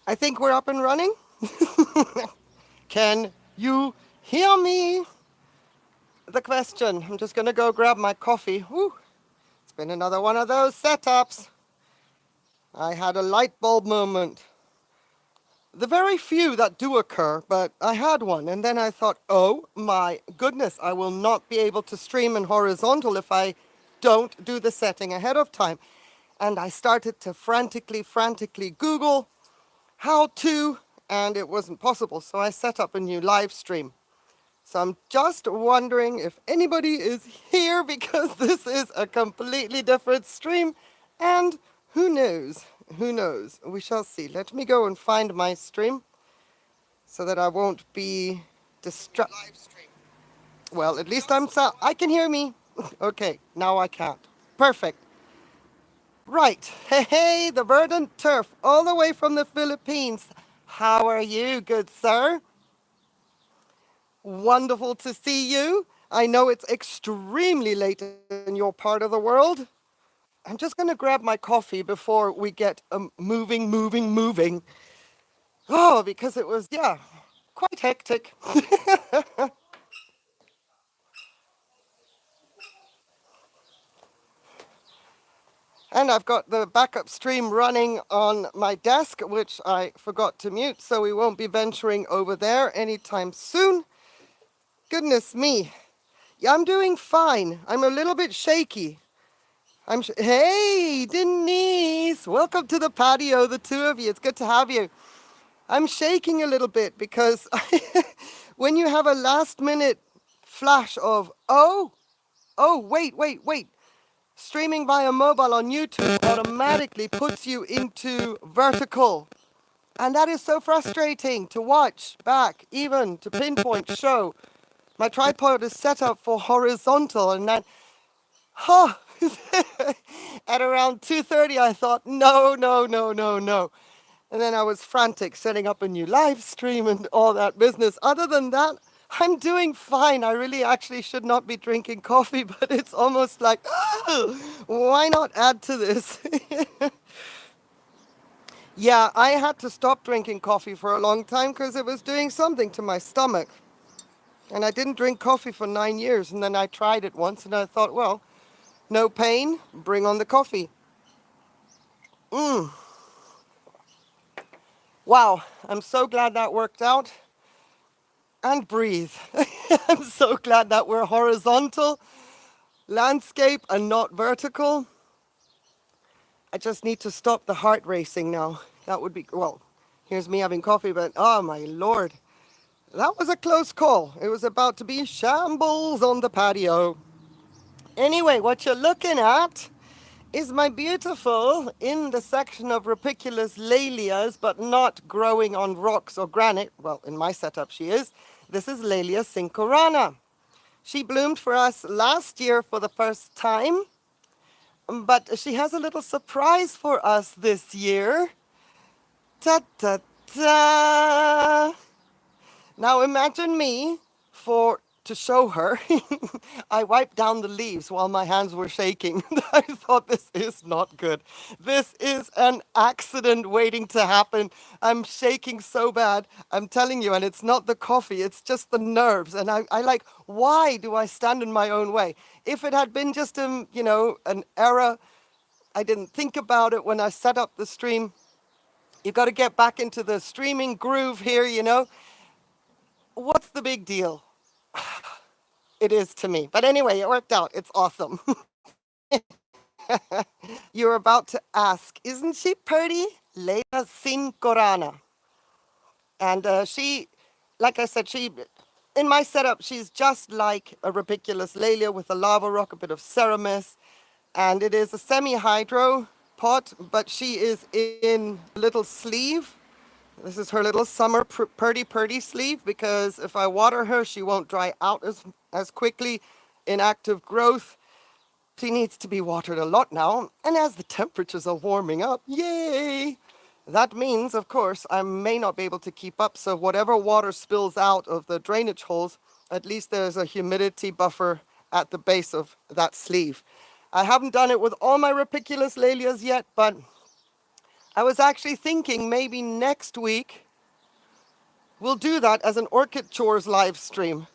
I think we're up and running. Can you hear me? The question. I'm just going to go grab my coffee. Whew. It's been another one of those setups. I had a light bulb moment. The very few that do occur, but I had one. And then I thought, oh my goodness, I will not be able to stream in horizontal if I don't do the setting ahead of time. And I started to frantically Google how to, and it wasn't possible. So I set up a new live stream. So I'm just wondering if anybody is here because this is a completely different stream. And who knows? Who knows? We shall see. Let me go and find my stream so that I won't be distracted. Well, at least I can hear me. Okay, now I can't. Perfect. Right. Hey, the verdant turf, all the way from the Philippines. How are you, good sir? Wonderful to see you. I know it's extremely late in your part of the world. I'm just going to grab my coffee before we get moving. Oh, because it was, yeah, quite hectic. And I've got the backup stream running on my desk, which I forgot to mute, so we won't be venturing over there anytime soon. Goodness me. Yeah, I'm doing fine. I'm a little bit shaky. Hey, Denise, welcome to the patio, the two of you. It's good to have you. I'm shaking a little bit because when you have a last minute flash of, oh, wait. Streaming via mobile on YouTube automatically puts you into vertical. And that is so frustrating to watch back, even to pinpoint, show. My tripod is set up for horizontal, and that, at around 2:30 I thought, no. And then I was frantic setting up a new live stream and all that business. Other than that, I'm doing fine. I really actually should not be drinking coffee, but it's almost like, why not add to this? Yeah, I had to stop drinking coffee for a long time because it was doing something to my stomach. And I didn't drink coffee for 9 years. And then I tried it once and I thought, well, no pain, bring on the coffee. Wow, I'm so glad that worked out. And breathe. I'm so glad that we're horizontal landscape and not vertical. I just need to stop the heart racing now. That would be, well, here's me having coffee, but oh my Lord. That was a close call. It was about to be shambles on the patio. Anyway, what you're looking at is my beautiful, in the section of rapiculus Laelias, but not growing on rocks or granite. Well, in my setup she is. This is Laelia sincorana. She bloomed for us last year for the first time, but she has a little surprise for us this year. Ta-ta-ta! Now imagine me to show her. I wiped down the leaves while my hands were shaking. I thought, this is not good. This is an accident waiting to happen. I'm shaking so bad. I'm telling you, and it's not the coffee, it's just the nerves. And I like, why do I stand in my own way? If it had been just an error, I didn't think about it when I set up the stream. You've got to get back into the streaming groove here. What's the big deal? It is to me. But anyway, it worked out. It's awesome. You're about to ask, isn't she pretty? Laelia sincorana. And she, like I said, in my setup, she's just like a rapiculus Laelia with a lava rock, a bit of ceramis. And it is a semi-hydro pot, but she is in a little sleeve. This is her little summer purdy sleeve, because if I water her, she won't dry out as quickly in active growth. She needs to be watered a lot now. And as the temperatures are warming up, yay! That means, of course, I may not be able to keep up. So whatever water spills out of the drainage holes, at least there's a humidity buffer at the base of that sleeve. I haven't done it with all my rapiculus Laelias yet, but I was actually thinking maybe next week we'll do that as an Orchid Chores live stream.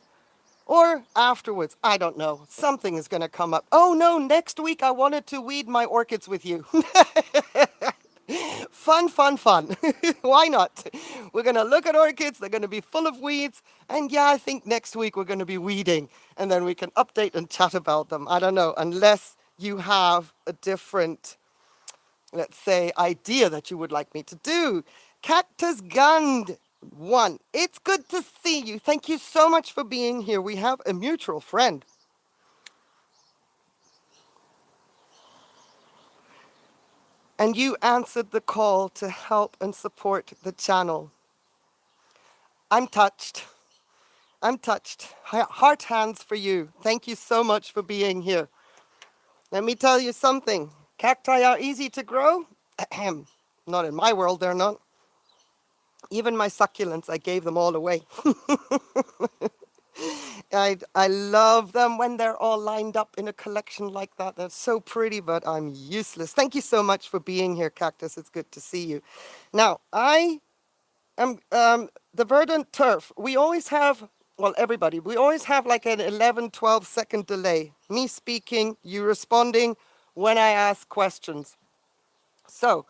Or afterwards, I don't know. Something is going to come up. Oh no, next week I wanted to weed my orchids with you. Fun, fun, fun. Why not? We're going to look at orchids. They're going to be full of weeds. And yeah, I think next week we're going to be weeding. And then we can update and chat about them. I don't know, unless you have a different, let's say, idea that you would like me to do. Cactus Gund 1. It's good to see you. Thank you so much for being here. We have a mutual friend. And you answered the call to help and support the channel. I'm touched. I'm touched. Heart hands for you. Thank you so much for being here. Let me tell you something. Cacti are easy to grow. Not in my world, they're not. Even my succulents, I gave them all away. I love them when they're all lined up in a collection like that. They're so pretty, but I'm useless. Thank you so much for being here, Cactus. It's good to see you. Now, I am the verdant turf. We always have, well, everybody, we always have like an 11, 12-second delay. Me speaking, you responding when I ask questions. So,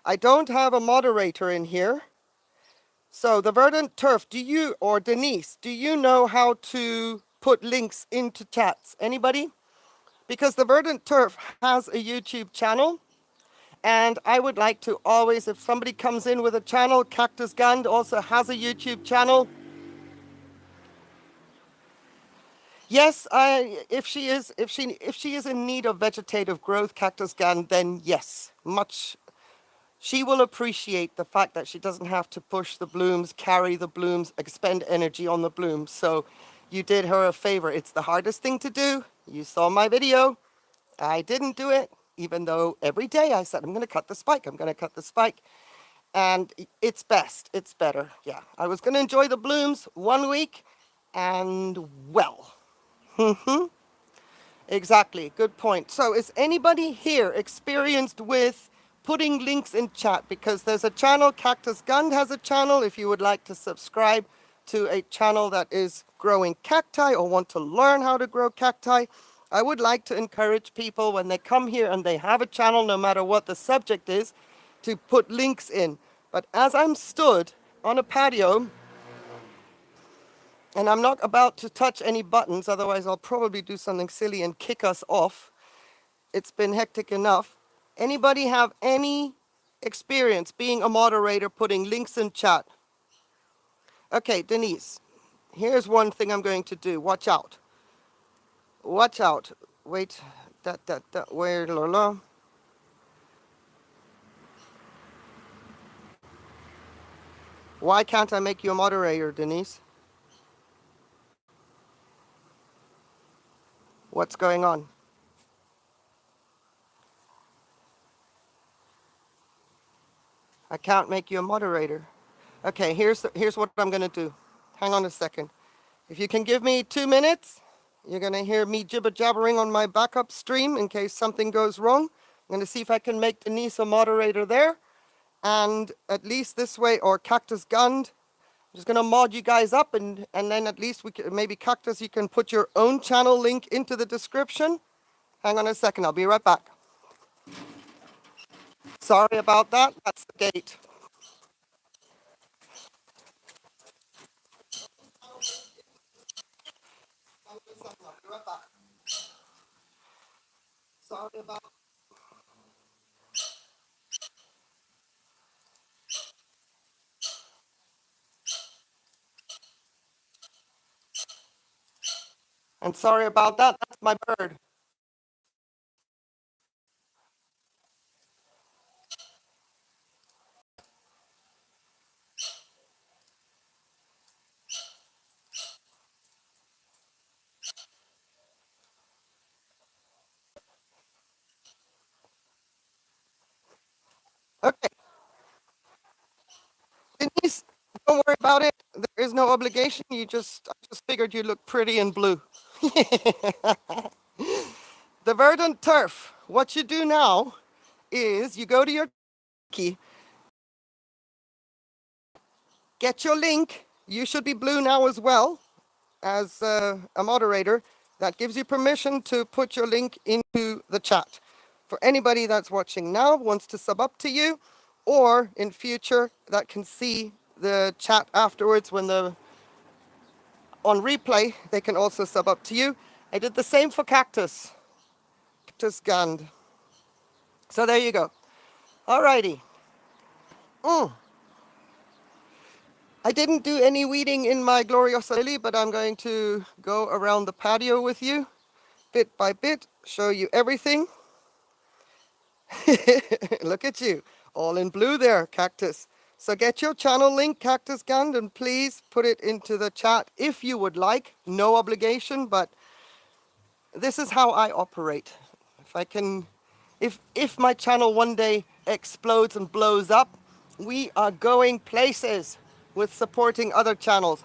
I don't have a moderator in here. So the verdant turf, do you, or Denise, do you know how to put links into chats? Anybody? Because the verdant turf has a YouTube channel, and I would like to always, if somebody comes in with a channel, Cactus Gund also has a YouTube channel. Yes, if she is in need of vegetative growth, Cactus Gund, then yes, she will appreciate the fact that she doesn't have to push the blooms, carry the blooms, expend energy on the blooms. So you did her a favor. It's the hardest thing to do. You saw my video. I didn't do it, even though every day I said, I'm going to cut the spike. I'm going to cut the spike. And it's best. It's better. Yeah. I was going to enjoy the blooms 1 week and well. Exactly. Good point. So is anybody here experienced with putting links in chat? Because there's a channel, Cactus Gund has a channel. If you would like to subscribe to a channel that is growing cacti or want to learn how to grow cacti, I would like to encourage people when they come here and they have a channel, no matter what the subject is, to put links in. But as I'm stood on a patio, and I'm not about to touch any buttons, otherwise I'll probably do something silly and kick us off. It's been hectic enough. Anybody have any experience being a moderator, putting links in chat? Okay, Denise, here's one thing I'm going to do. Watch out. Watch out. Wait. Where, Lola? Why can't I make you a moderator, Denise? What's going on? I can't make you a moderator. Okay, here's what I'm going to do. Hang on a second. If you can give me 2 minutes, you're going to hear me jibber-jabbering on my backup stream in case something goes wrong. I'm going to see if I can make Denise a moderator there. And at least this way, or Cactus Gund, I'm just going to mod you guys up, and then at least we can, maybe Cactus, you can put your own channel link into the description. Hang on a second, I'll be right back. Sorry about that, that's the gate. Sorry about. And sorry about that, that's my bird. Okay, Denise, don't worry about it. There is no obligation. I just figured you look pretty in blue. The verdant turf. What you do now is you go to your key Get your link. You should be blue now as well as a moderator. That gives you permission to put your link into the chat. For anybody that's watching now, wants to sub up to you, or in future that can see the chat afterwards when on replay, they can also sub up to you. I did the same for Cactus Gand. So there you go. Alrighty. I didn't do any weeding in my Gloriosa lily, but I'm going to go around the patio with you, bit by bit, show you everything. Look at you, all in blue there, Cactus. So get your channel link, Cactus Gand, and please put it into the chat if you would like. No obligation, but this is how I operate. If my channel one day explodes and blows up, we are going places with supporting other channels.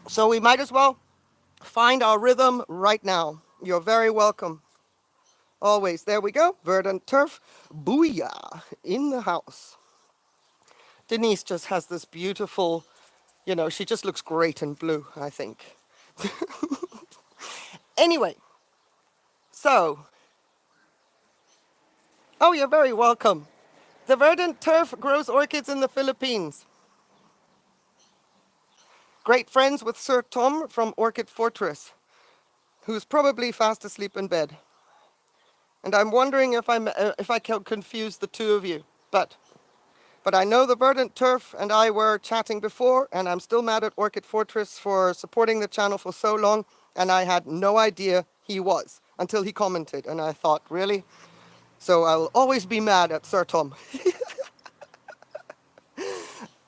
So we might as well find our rhythm right now. You're very welcome. Always. There we go. Verdant turf. Booyah. In the house. Denise just has this beautiful, she just looks great in blue, I think. Anyway. So. Oh, you're very welcome. The verdant turf grows orchids in the Philippines. Great friends with Sir Tom from Orchid Fortress, who's probably fast asleep in bed. And I'm wondering if I can confuse the two of you. But I know the verdant turf and I were chatting before, and I'm still mad at Orchid Fortress for supporting the channel for so long, and I had no idea he was until he commented, and I thought, really? So I'll always be mad at Sir Tom.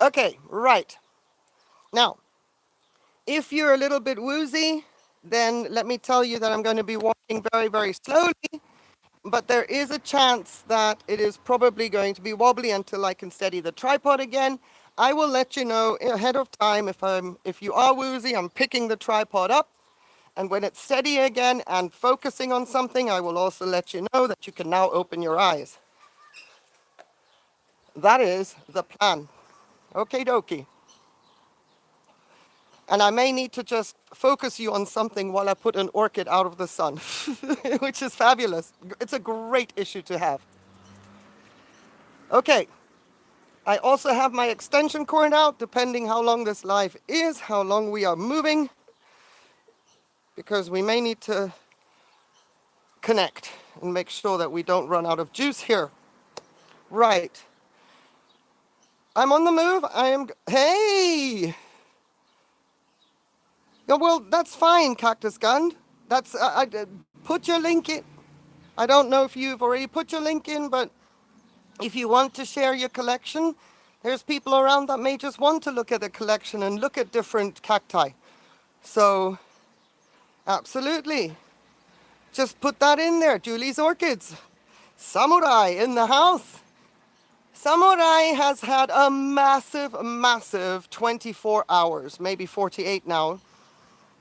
Okay, right. Now, if you're a little bit woozy, then let me tell you that I'm going to be walking very, very slowly. But there is a chance that it is probably going to be wobbly until I can steady the tripod again. I will let you know ahead of time if you are woozy, I'm picking the tripod up. And when it's steady again and focusing on something, I will also let you know that you can now open your eyes. That is the plan. Okie dokie. And I may need to just focus you on something while I put an orchid out of the sun, which is fabulous. It's a great issue to have. Okay. I also have my extension cord out, depending how long this live is, how long we are moving, because we may need to connect and make sure that we don't run out of juice here. Right. I'm on the move. Hey! Yeah, well, that's fine, Cactus Gund. That's, put your link in. I don't know if you've already put your link in, but if you want to share your collection, there's people around that may just want to look at a collection and look at different cacti. So, absolutely. Just put that in there, Julie's Orchids. Samurai in the house. Samurai has had a massive 24 hours, maybe 48 now.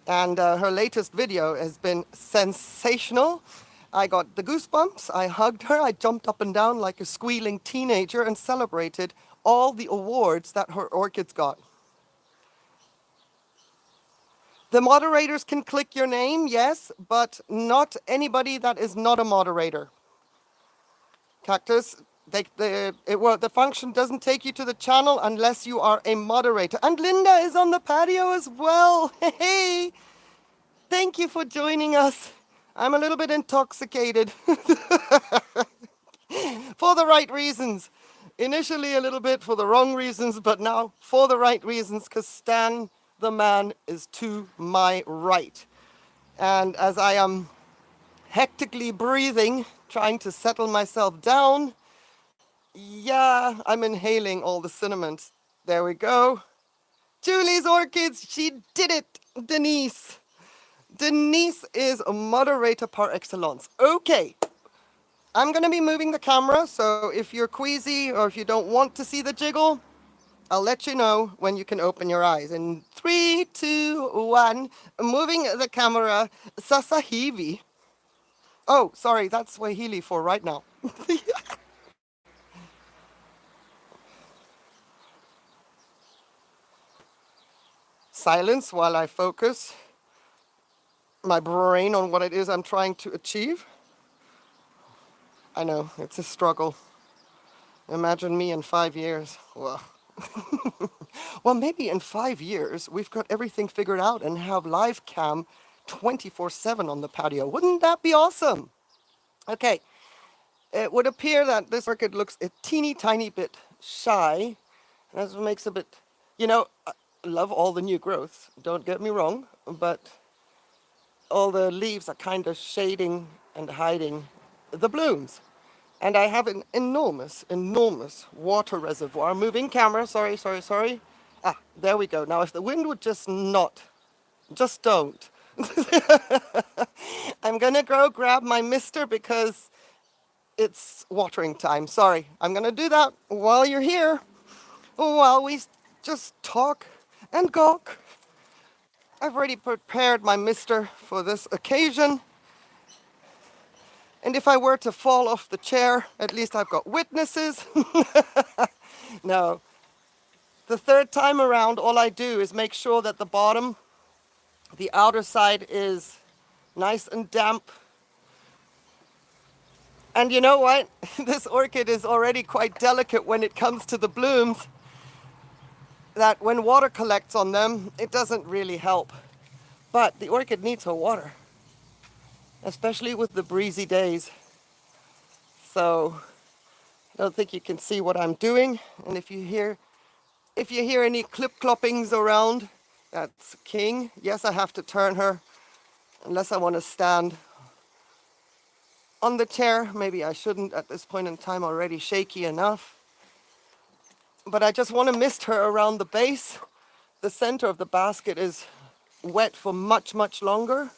And her latest video has been sensational. I got the goosebumps, I hugged her, I jumped up and down like a squealing teenager and celebrated all the awards that her orchids got. The moderators can click your name, yes, but not anybody that is not a moderator. Cactus, the function doesn't take you to the channel unless you are a moderator. And Linda is on the patio as well. Hey, thank you for joining us. I'm a little bit intoxicated. For the right reasons. Initially a little bit for the wrong reasons, but now for the right reasons, because Stan the man is to my right. And as I am hectically breathing, trying to settle myself down, yeah, I'm inhaling all the cinnamon. There we go. Julie's Orchids, she did it, Denise. Denise is a moderator par excellence. Okay, I'm going to be moving the camera, so if you're queasy or if you don't want to see the jiggle, I'll let you know when you can open your eyes. In 3, 2, 1, moving the camera, Sasahivi. Oh, sorry, that's Swahili for right now. silence while I focus my brain on what it is I'm trying to achieve. I know, it's a struggle. Imagine me in 5 years. Well, well, maybe in 5 years we've got everything figured out and have live cam 24/7 on the patio. Wouldn't that be awesome? Okay, it would appear that this orchid looks a teeny tiny bit shy. That's what makes a bit, I love all the new growth, don't get me wrong, but all the leaves are kind of shading and hiding the blooms. And I have an enormous, enormous water reservoir. Moving camera, sorry. Ah, there we go. Now, if the wind would just not, just don't. I'm gonna go grab my mister because it's watering time. Sorry, I'm gonna do that while you're here, while we just talk and gawk. I've already prepared my mister for this occasion. And if I were to fall off the chair, at least I've got witnesses. No. The third time around, all I do is make sure that the bottom, the outer side is nice and damp. And you know what? This orchid is already quite delicate when it comes to the blooms. That when water collects on them, it doesn't really help. But the orchid needs her water, especially with the breezy days. So I don't think you can see what I'm doing. And if you hear any clip-cloppings around, that's King. Yes, I have to turn her, unless I want to stand on the chair. Maybe I shouldn't at this point in time, already shaky enough. But I just want to mist her around the base. The center of the basket is wet for much, much longer.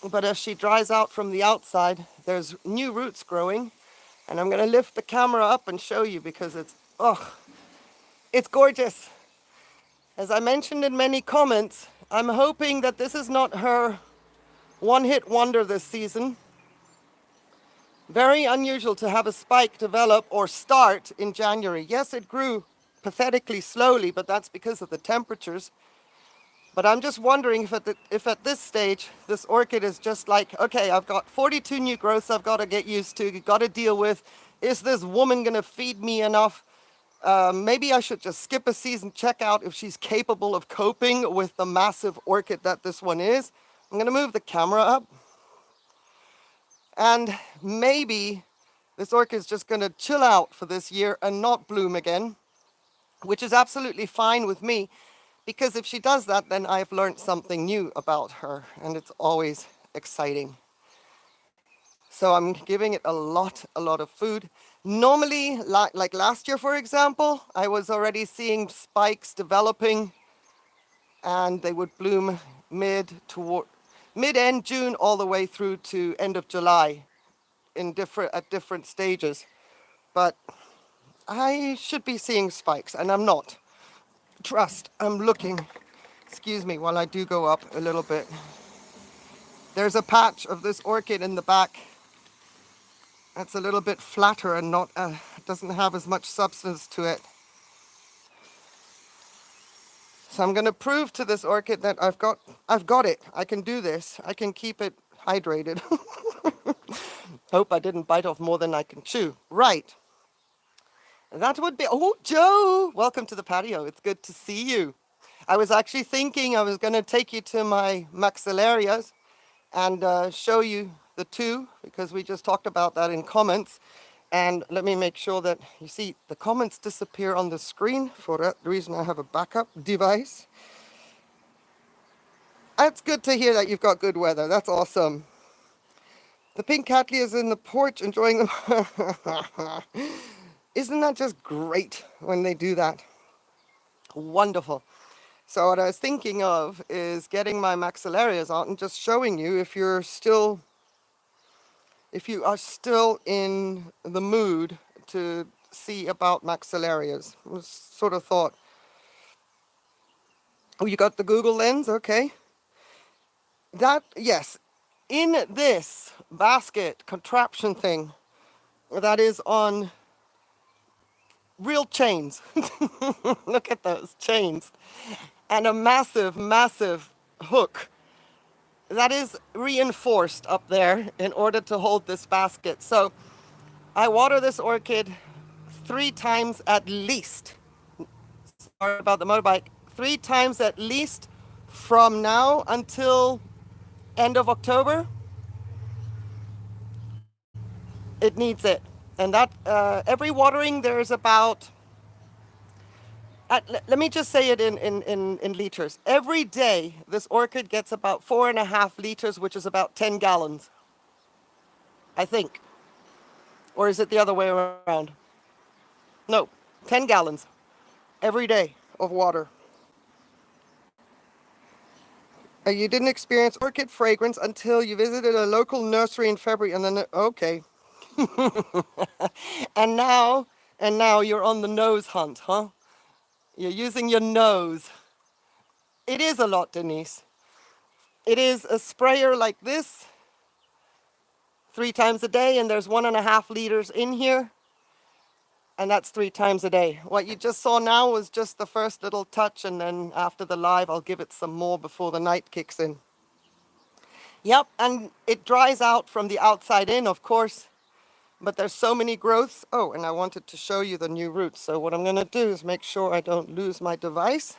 But as she dries out from the outside, there's new roots growing. And I'm going to lift the camera up and show you because it's gorgeous. As I mentioned in many comments, I'm hoping that this is not her one-hit wonder this season. Very unusual to have a spike develop or start in January. Yes, it grew pathetically slowly, but that's because of the temperatures. But I'm just wondering if at this stage, this orchid is just like, okay, I've got 42 new growths I've got to get used to, got to deal with. Is this woman going to feed me enough? Maybe I should just skip a season, check out if she's capable of coping with the massive orchid that this one is. I'm going to move the camera up. And maybe this orchid is just going to chill out for this year and not bloom again, which is absolutely fine with me. Because if she does that, then I've learned something new about her, and it's always exciting. So I'm giving it a lot of food. Normally, like last year, for example, I was already seeing spikes developing, and they would bloom mid-end June all the way through to end of July at different stages. But I should be seeing spikes, and I'm not. Trust, I'm looking. Excuse me while I do go up a little bit. There's a patch of this orchid in the back that's a little bit flatter and doesn't have as much substance to it. So I'm going to prove to this orchid that I've got it. I can do this. I can keep it hydrated. Hope I didn't bite off more than I can chew. Right. That would be, oh, Joe, welcome to the patio. It's good to see you. I was actually thinking I was going to take you to my Maxillarias and show you the two, because we just talked about that in comments. And let me make sure that, you see, the comments disappear on the screen. For that reason, I have a backup device. It's good to hear that you've got good weather. That's awesome. The pink Cattleya is in the porch enjoying them. Isn't that just great when they do that? Wonderful. So what I was thinking of is getting my Maxillarias out and just showing you if you are still in the mood to see about Maxillarias. I sort of thought, oh, you got the Google lens? Okay. Yes, in this basket contraption thing that is on real chains. Look at those chains. And a massive, massive hook that is reinforced up there in order to hold this basket. So I water this orchid 3 times at least. Sorry about the motorbike. 3 times at least from now until end of October. It needs it. And that every watering there's about, let me just say it in liters. Every day this orchid gets about 4.5 liters, which is about 10 gallons, I think. Or is it the other way around? No, 10 gallons every day of water. You didn't experience orchid fragrance until you visited a local nursery in February, and then, okay. and now you're on the nose hunt, huh? You're using your nose. It is a lot, Denise. It is a sprayer like this, 3 times a day, and there's 1.5 liters in here. And that's 3 times a day. What you just saw now was just the first little touch, and then after the live, I'll give it some more before the night kicks in. Yep, and it dries out from the outside in, of course, but there's so many growths. Oh, and I wanted to show you the new roots. So what I'm gonna do is make sure I don't lose my device.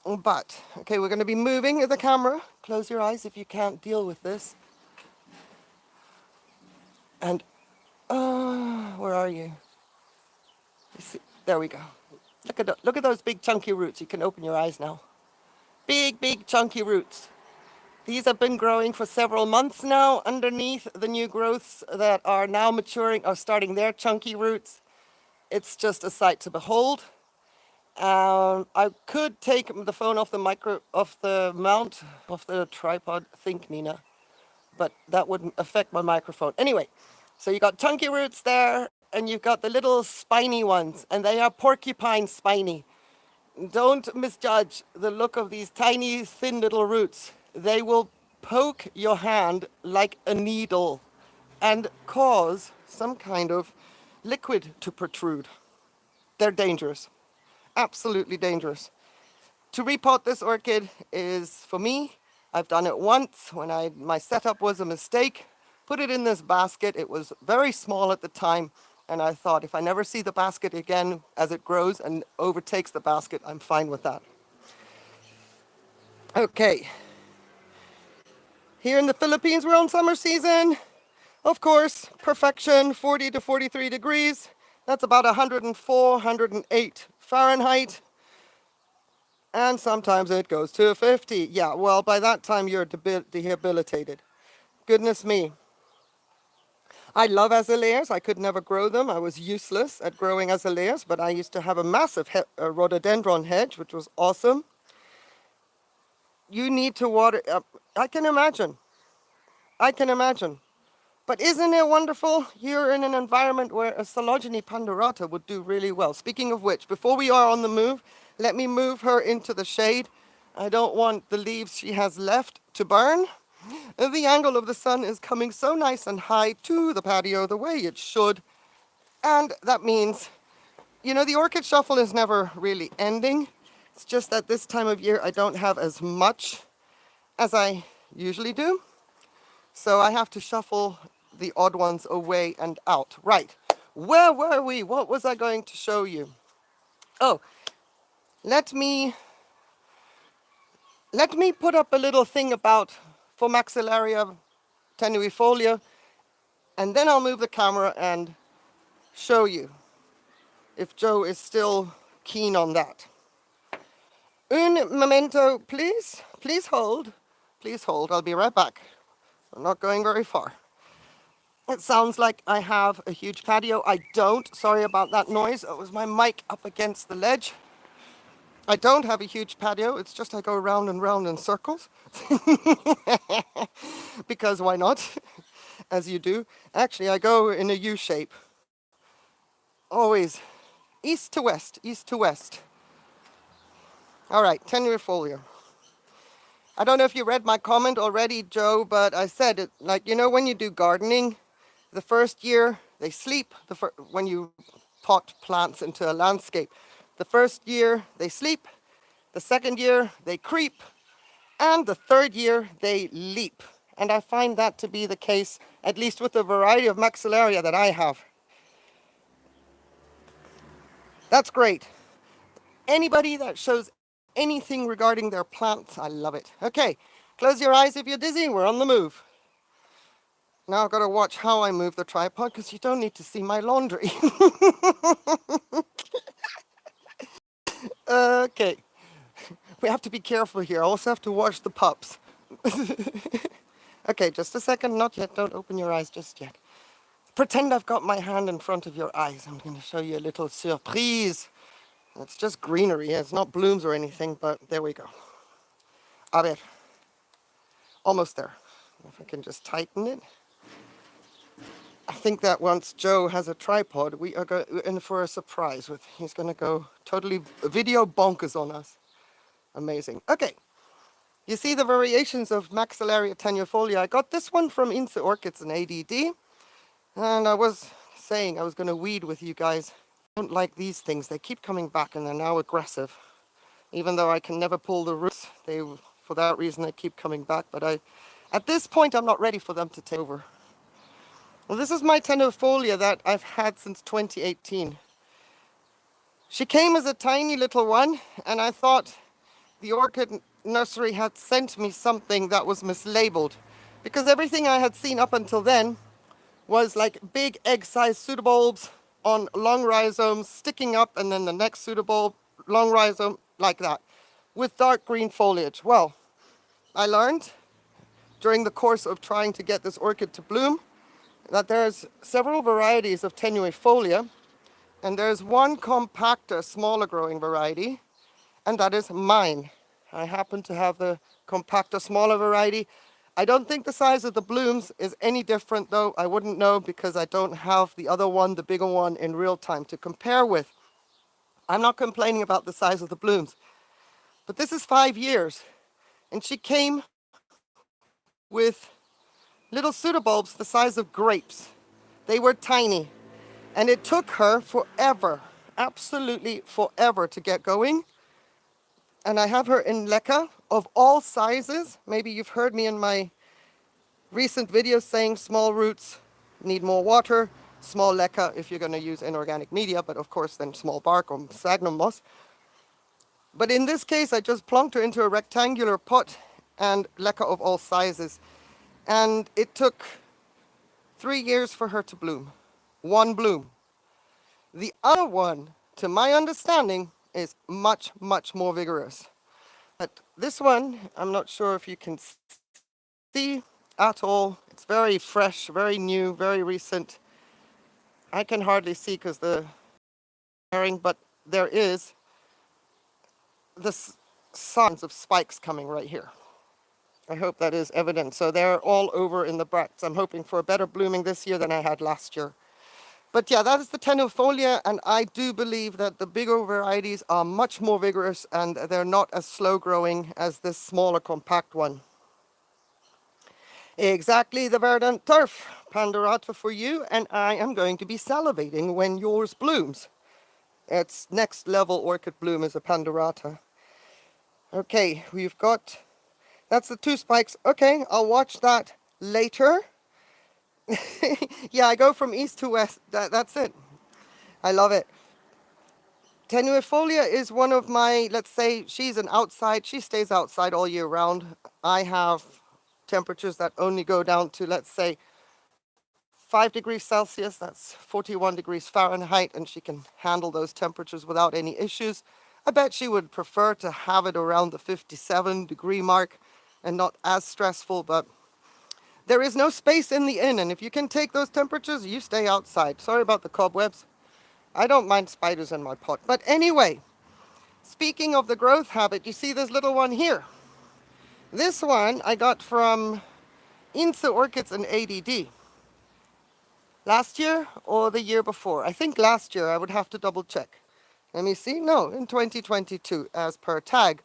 But, okay, we're gonna be moving the camera. Close your eyes if you can't deal with this. And, where are you? There we go. Look at those big chunky roots. You can open your eyes now. Big, big chunky roots. These have been growing for several months now underneath the new growths that are now maturing, are starting their chunky roots. It's just a sight to behold. I could take the phone off the mount of the tripod, think, Nina, but that wouldn't affect my microphone. Anyway, so you got chunky roots there, and you've got the little spiny ones, and they are porcupine spiny. Don't misjudge the look of these tiny, thin little roots. They will poke your hand like a needle and cause some kind of liquid to protrude. They're dangerous, absolutely dangerous. To repot this orchid is, for me, I've done it once when my setup was a mistake. Put it in this basket. It was very small at the time. And I thought, if I never see the basket again as it grows and overtakes the basket, I'm fine with that. Okay. Here in the Philippines, we're on summer season. Of course, perfection, 40 to 43 degrees. That's about 104, 108 Fahrenheit. And sometimes it goes to 50. Yeah, well, by that time, you're debilitated. Goodness me. I love azaleas. I could never grow them. I was useless at growing azaleas, but I used to have a massive rhododendron hedge, which was awesome. You need to water. I can imagine. But isn't it wonderful? You're in an environment where a Coleogene pandurata would do really well. Speaking of which, before we are on the move, let me move her into the shade. I don't want the leaves she has left to burn. The angle of the sun is coming so nice and high to the patio the way it should. And that means, you know, the orchid shuffle is never really ending. It's just that this time of year I don't have as much as I usually do. So I have to shuffle the odd ones away and out. Right, where were we? What was I going to show you? Oh, let me put up a little thing for Maxillaria tenuifolia, and then I'll move the camera and show you if Joe is still keen on that. Un momento, please. Please hold. Please hold. I'll be right back. I'm not going very far. It sounds like I have a huge patio. I don't. Sorry about that noise. It was my mic up against the ledge. I don't have a huge patio. It's just I go round and round in circles. Because why not? As you do. Actually, I go in a U shape. Always east to west, east to west. All right, tenuifolia. I don't know if you read my comment already, Joe, but I said it, like, you know, when you do gardening, the first year they sleep. When you pot plants into a landscape. The first year they sleep, the second year they creep, and the third year they leap. And I find that to be the case, at least with the variety of Maxillaria that I have. That's great. Anybody that shows anything regarding their plants, I love it. Okay, close your eyes if you're dizzy, we're on the move. Now I've got to watch how I move the tripod because you don't need to see my laundry. Okay, we have to be careful here. I also have to watch the pups. Okay, just a second, not yet, don't open your eyes just yet. Pretend I've got my hand in front of your eyes. I'm going to show you a little surprise. It's just greenery, it's not blooms or anything, but there we go. A ver. Almost there. If I can just tighten it. I think that once Joe has a tripod, we are in for a surprise. He's going to go totally video bonkers on us. Amazing. Okay. You see the variations of Maxillaria tenuifolia. I got this one from HCorchids and ADD. And I was saying I was going to weed with you guys. I don't like these things. They keep coming back and they're now aggressive. Even though I can never pull the roots, for that reason they keep coming back. But at this point, I'm not ready for them to take over. Well, this is my tenuifolia that I've had since 2018. She came as a tiny little one, and I thought the orchid nursery had sent me something that was mislabeled. Because everything I had seen up until then was like big egg-sized pseudobulbs on long rhizomes sticking up, and then the next pseudobulb, long rhizome, like that, with dark green foliage. Well, I learned during the course of trying to get this orchid to bloom that there's several varieties of tenuifolia, and there's one compacter, smaller growing variety, and that is mine. I happen to have the compactor, smaller variety. I don't think the size of the blooms is any different, though. I wouldn't know because I don't have the other one, the bigger one, in real time to compare with. I'm not complaining about the size of the blooms. But this is 5 years. And she came with little pseudobulbs the size of grapes. They were tiny. And it took her forever, absolutely forever, to get going. And I have her in leca of all sizes. Maybe you've heard me in my recent videos saying small roots need more water, small leca if you're going to use inorganic media, but of course then small bark or sphagnum moss. But in this case, I just plonked her into a rectangular pot and leca of all sizes. And it took 3 years for her to bloom. One bloom. The other one, to my understanding, is much, much more vigorous. But this one, I'm not sure if you can see at all. It's very fresh, very new, very recent. I can hardly see because the herring, but there is the signs of spikes coming right here. I hope that is evident. So they're all over in the bracts. I'm hoping for a better blooming this year than I had last year. But yeah, that is the tenuifolia, and I do believe that the bigger varieties are much more vigorous and they're not as slow growing as this smaller compact one. Exactly the verdant turf, Pandorata for you, and I am going to be salivating when yours blooms. Its next level orchid bloom is a Pandorata. Okay, we've got, that's the 2 spikes. Okay, I'll watch that later. Yeah, I go from east to west. That's it. I love it. Tenuifolia is one of my, let's say, she's an outside. She stays outside all year round. I have temperatures that only go down to, let's say, 5 degrees Celsius. That's 41 degrees Fahrenheit, and she can handle those temperatures without any issues. I bet she would prefer to have it around the 57-degree mark and not as stressful, but there is no space in the inn, and if you can take those temperatures, you stay outside. Sorry about the cobwebs. I don't mind spiders in my pot. But anyway, speaking of the growth habit, you see this little one here. This one I got from HCorchids and ADD. Last year or the year before? I think last year. I would have to double check. Let me see. No, in 2022 as per tag.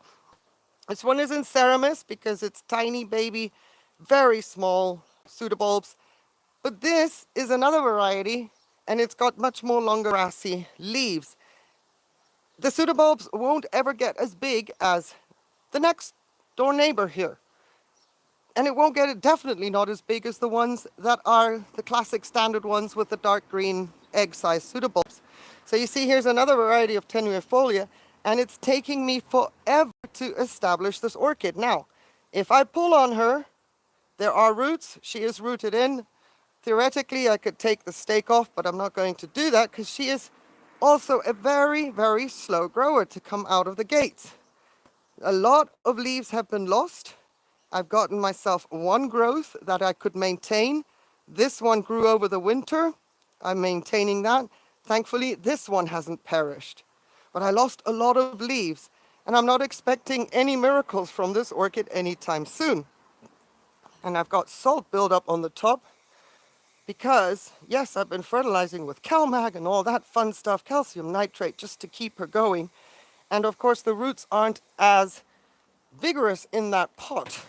This one is in Ceramis because it's tiny baby, very small pseudobulbs. But this is another variety, and it's got much more longer grassy leaves. The pseudobulbs won't ever get as big as the next door neighbor here. And it won't get it, definitely not as big as the ones that are the classic standard ones with the dark green egg-sized pseudobulbs. So you see here's another variety of tenuifolia, and it's taking me forever to establish this orchid. Now, if I pull on her, there are roots. She is rooted in. Theoretically, I could take the stake off, but I'm not going to do that because she is also a very, very slow grower to come out of the gates. A lot of leaves have been lost. I've gotten myself one growth that I could maintain. This one grew over the winter. I'm maintaining that. Thankfully, this one hasn't perished. But I lost a lot of leaves, and I'm not expecting any miracles from this orchid anytime soon. And I've got salt buildup on the top because, yes, I've been fertilizing with CalMag and all that fun stuff, calcium nitrate, just to keep her going. And of course, the roots aren't as vigorous in that pot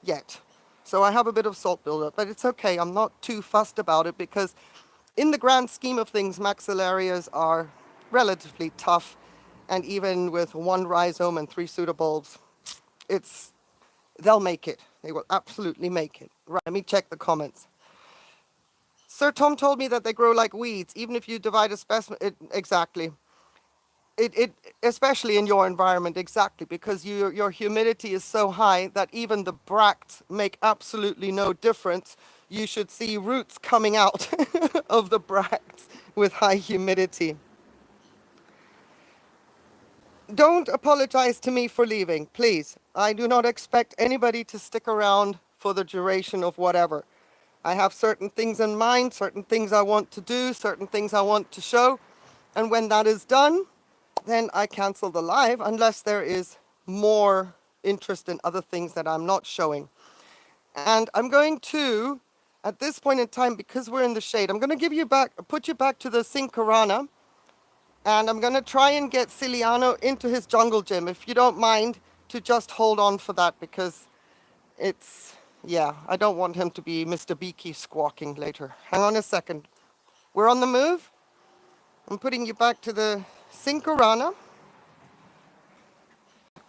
yet. So I have a bit of salt buildup, but it's okay. I'm not too fussed about it because in the grand scheme of things, Maxillarias are relatively tough. And even with one rhizome and 3 pseudobulbs, they'll make it. They will absolutely make it. Right, let me check the comments. Sir Tom told me that they grow like weeds, even if you divide a specimen. Exactly. Especially in your environment, exactly, because your humidity is so high that even the bracts make absolutely no difference. You should see roots coming out of the bracts with high humidity. Don't apologize to me for leaving, please. I do not expect anybody to stick around for the duration of whatever. I have certain things in mind, certain things I want to do, certain things I want to show, and when that is done, then I cancel the live unless there is more interest in other things that I'm not showing. And I'm going to, at this point in time, because we're in the shade, I'm going to put you back to the sincorana, and I'm going to try and get Ciliano into his jungle gym, if you don't mind to just hold on for that, because yeah, I don't want him to be Mr. Beaky squawking later. Hang on a second. We're on the move. I'm putting you back to the sincorana,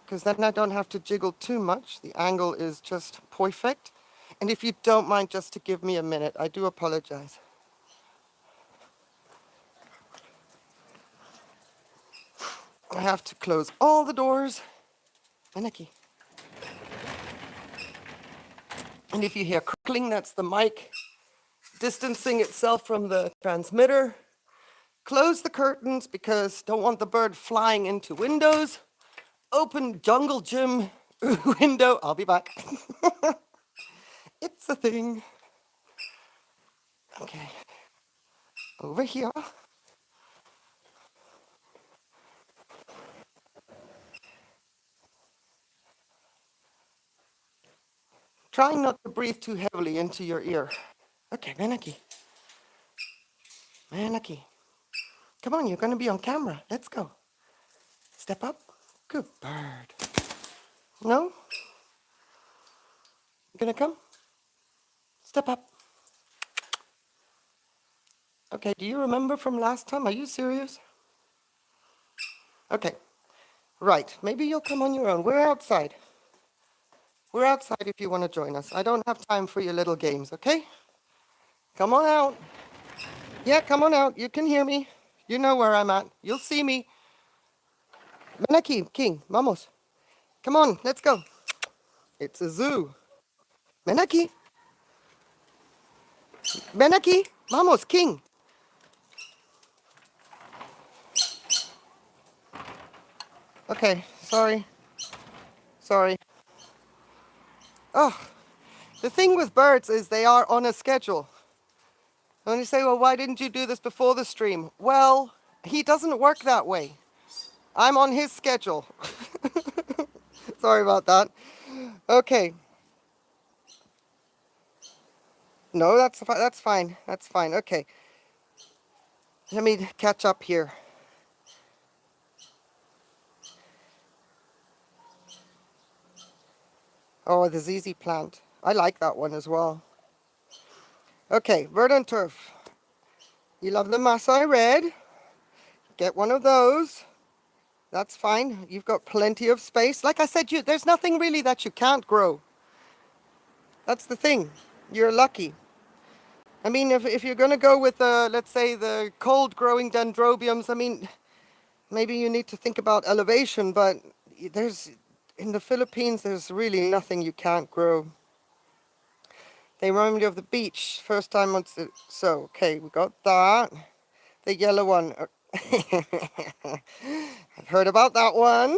because then I don't have to jiggle too much. The angle is just perfect. And if you don't mind just to give me a minute, I do apologize. I have to close all the doors. Aniki. And if you hear crackling, that's the mic distancing itself from the transmitter. Close the curtains because don't want the bird flying into windows. Open jungle gym window. I'll be back. It's a thing. Okay. Over here. Trying not to breathe too heavily into your ear. Okay, Manaki. Manaki. Come on, you're going to be on camera. Let's go. Step up. Good bird. No? You going to come? Step up. Okay, do you remember from last time? Are you serious? Okay. Right, maybe you'll come on your own. We're outside. We're outside if you want to join us. I don't have time for your little games, okay? Come on out. Yeah, come on out. You can hear me. You know where I'm at. You'll see me. Manaki, King, vamos. Come on, let's go. It's a zoo. Manaki. Manaki, vamos, King. Okay, sorry. Sorry. Oh, the thing with birds is they are on a schedule. And you say, well, why didn't you do this before the stream? Well, he doesn't work that way. I'm on his schedule. Sorry about that. Okay. No, that's fine. That's fine. Okay. Let me catch up here. Oh, the ZZ plant. I like that one as well. Okay, verdant turf. You love the Masai red? Get one of those. That's fine. You've got plenty of space. Like I said, there's nothing really that you can't grow. That's the thing. You're lucky. I mean, if you're going to go with, let's say, the cold-growing dendrobiums, I mean, maybe you need to think about elevation, but in the Philippines, there's really nothing you can't grow. They remind me of the beach. First time once. So, okay, we got that. The yellow one. I've heard about that one.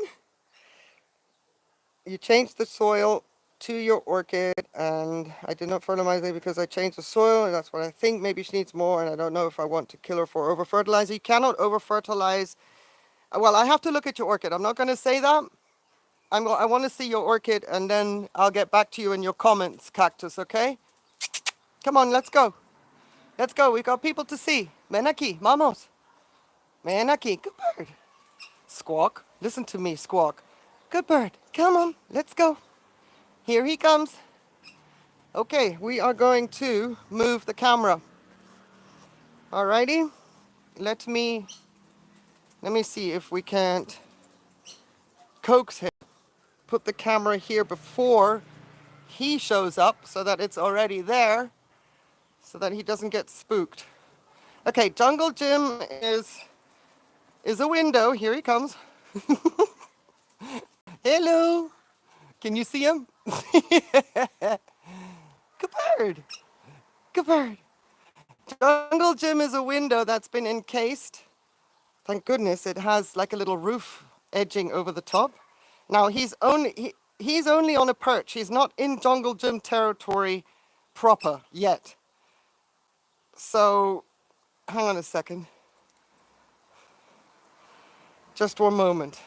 You change the soil to your orchid, and I did not fertilize it because I changed the soil, and that's what I think. Maybe she needs more, and I don't know if I want to kill her for over-fertilizer. You cannot over-fertilize. Well, I have to look at your orchid. I'm not going to say that. I want to see your orchid, and then I'll get back to you in your comments, Cactus, okay? Come on, let's go. Let's go. We got people to see. Ven aquí, vamos. Ven aquí. Good bird. Squawk. Listen to me, Squawk. Good bird. Come on, let's go. Here he comes. Okay, we are going to move the camera. Alrighty. Let me see if we can't coax him. Put the camera here before he shows up so that it's already there, so that he doesn't get spooked. Okay, Jungle Jim is a window. Here he comes. Hello. Can you see him? Good bird. Good bird. Jungle Jim is a window that's been encased. Thank goodness it has like a little roof edging over the top. Now he's only on a perch. He's not in Jungle Jim territory proper yet. So, hang on a second. Just one moment.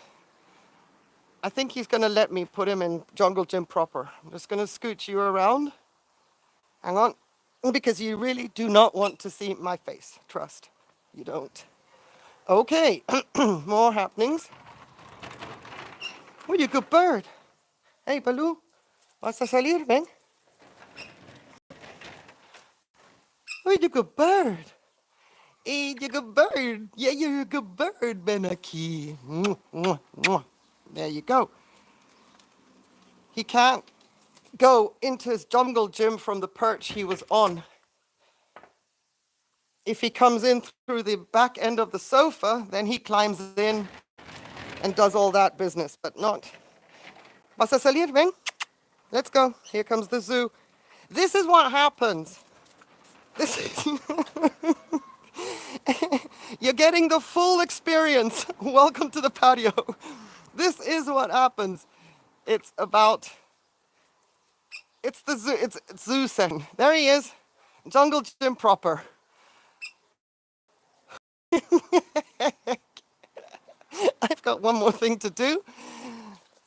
I think he's going to let me put him in Jungle Gym proper. I'm just going to scooch you around. Hang on. Because you really do not want to see my face. Trust. You don't. Okay. More happenings. Oh, you good bird. Hey, Baloo. ¿Vas a salir? Ven. Oh, you good bird. Hey, you good bird. Yeah, you're a good bird, Ven aquí. There you go. He can't go into his jungle gym from the perch he was on. If he comes in through the back end of the sofa, then he climbs in and does all that business, but not. ¿Vas a salir? Ven. Let's go. Here comes the zoo. This is what happens. This is You're getting the full experience. Welcome to the patio. This is what happens. It's the zoo. It's zoo sen. There he is. Jungle gym proper. I've got one more thing to do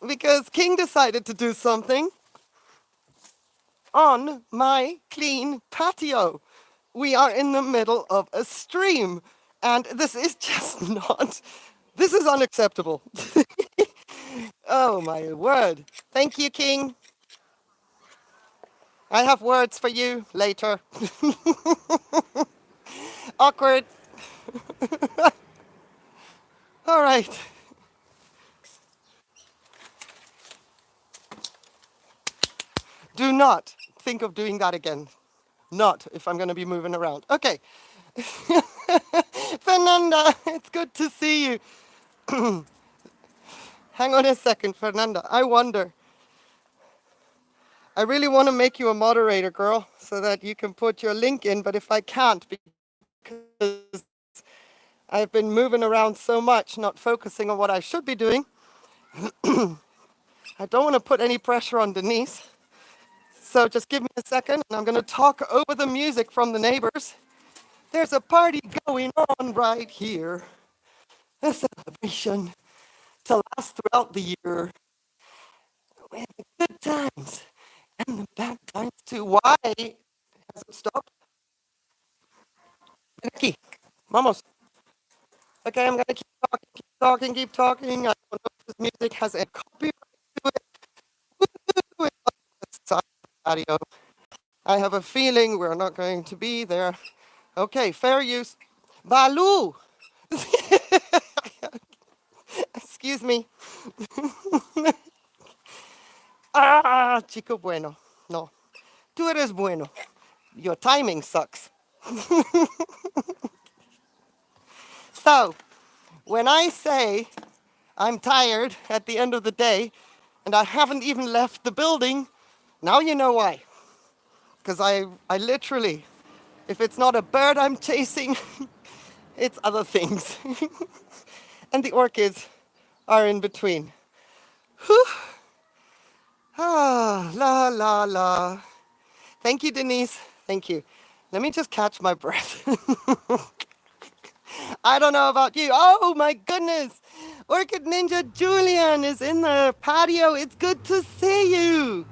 because King decided to do something on my clean patio. We are in the middle of a stream, and this is just not, this is unacceptable. Oh my word. Thank you, King. I have words for you later. Awkward. All right. Do not think of doing that again. Not if I'm going to be moving around. Okay. Fernanda, it's good to see you. Hang on a second, Fernanda. I wonder. I really want to make you a moderator, girl, so that you can put your link in, but if I can't, because I've been moving around so much, not focusing on what I should be doing, I don't want to put any pressure on Denise. So just give me a second, and I'm going to talk over the music from the neighbors. There's a party going on right here. A celebration to last throughout the year. With the good times and the bad times too. Why has it stopped? Aquí, vamos. Okay, I'm going to keep talking. I don't know if this music has a copyright to it. Patio. I have a feeling we're not going to be there. Okay, fair use. Balu! Excuse me. Ah, chico bueno. No. Tú eres bueno. Your timing sucks. So, when I say I'm tired at the end of the day and I haven't even left the building, now you know why. Because I literally, if it's not a bird I'm chasing, it's other things. And the orchids are in between. Whew. Ah, la, la, la. Thank you, Denise. Thank you. Let me just catch my breath. I don't know about you. Oh my goodness. Orchid Ninja Julian is in the patio. It's good to see you.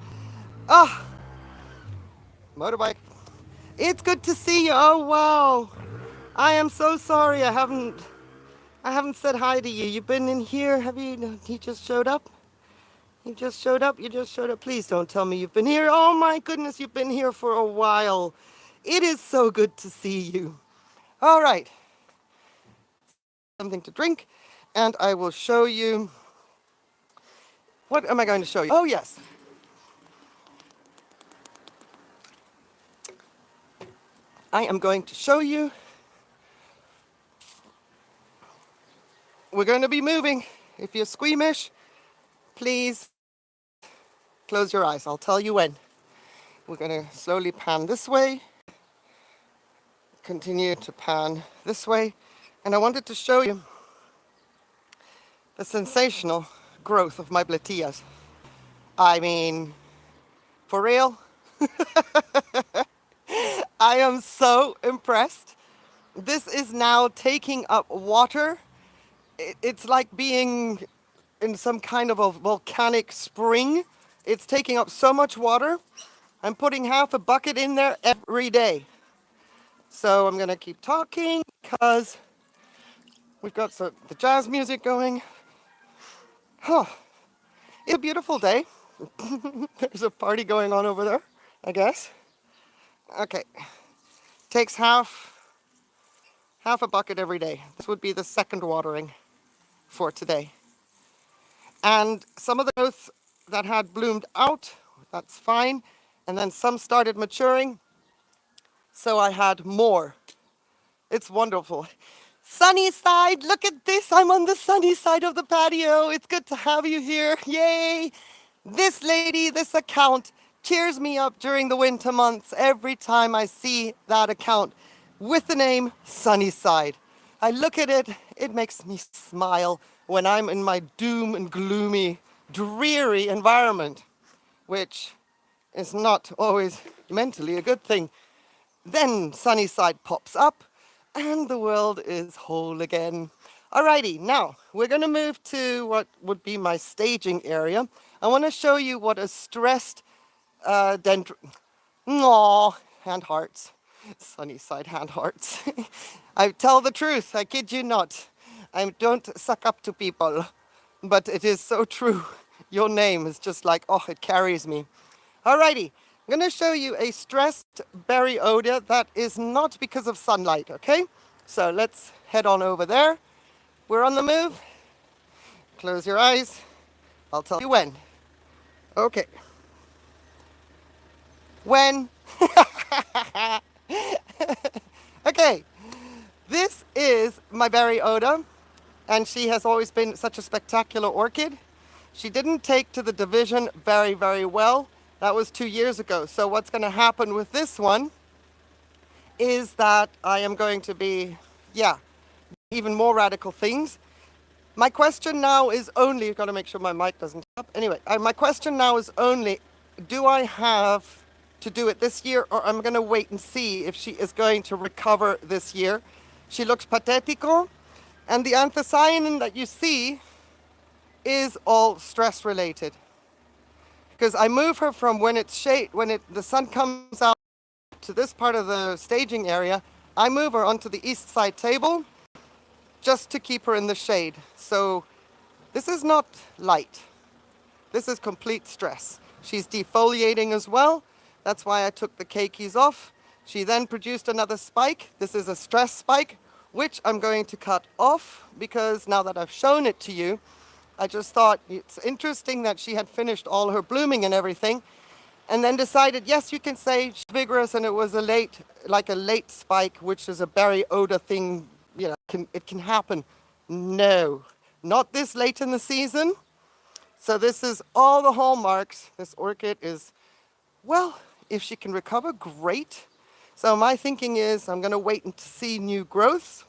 Oh, motorbike. It's good to see you. Oh wow. I am so sorry. I haven't said hi to you. You've been in here. Have you? No, you just showed up? You just showed up? You just showed up. Please don't tell me you've been here. Oh my goodness, you've been here for a while. It is so good to see you. All right. Something to drink, and I will show you. What am I going to show you? Oh yes. I am going to show you. We're going to be moving. If you're squeamish, please close your eyes. I'll tell you when. We're going to slowly pan this way, continue to pan this way, and I wanted to show you the sensational growth of my bletillas. I mean, for real, I am so impressed. This is now taking up water. It's like being in some kind of a volcanic spring. It's taking up so much water. I'm putting half a bucket in there every day. So I'm gonna keep talking because we've got the jazz music going. Oh, it's a beautiful day. There's a party going on over there, I guess. Okay, takes half a bucket every day. This would be the second watering for today. And some of the growth that had bloomed out, that's fine. And then some started maturing, so I had more. It's wonderful. Sunny side, look at this. I'm on the sunny side of the patio. It's good to have you here. Yay. This lady, this account, cheers me up during the winter months every time I see that account with the name Sunnyside. I look at it, it makes me smile when I'm in my doom and gloomy, dreary environment, which is not always mentally a good thing. Then Sunnyside pops up and the world is whole again. Alrighty, now we're going to move to what would be my staging area. I want to show you what a stressed Aww, hand hearts. Sunnyside hand hearts. I tell the truth, I kid you not. I don't suck up to people, but it is so true. Your name is just like, oh, it carries me. Alrighty, I'm going to show you a stressed berry odor that is not because of sunlight, okay? So let's head on over there. We're on the move. Close your eyes. I'll tell you when. Okay. When? Okay, this is my berry odor, and she has always been such a spectacular orchid. She didn't take to the division very, very well. That was 2 years ago. So what's going to happen with this one is that I am going to be, even more radical things. My question now is only, I've got to make sure my mic doesn't up. Anyway, my question now is only, do I have to do it this year, or I'm going to wait and see if she is going to recover this year? She looks patetico, and the anthocyanin that you see is all stress related. Because I move her from when it's shade, the sun comes out to this part of the staging area, I move her onto the east side table just to keep her in the shade. So this is not light. This is complete stress. She's defoliating as well. That's why I took the keikis off. She then produced another spike. This is a stress spike. which I'm going to cut off because now that I've shown it to you, I just thought it's interesting that she had finished all her blooming and everything, and then decided, yes, you can say she's vigorous and it was a late spike, which is a berry odor thing, you know, it can happen. No, not this late in the season. So this is all the hallmarks. This orchid is, well, if she can recover, great. So my thinking is I'm going to wait and see new growths.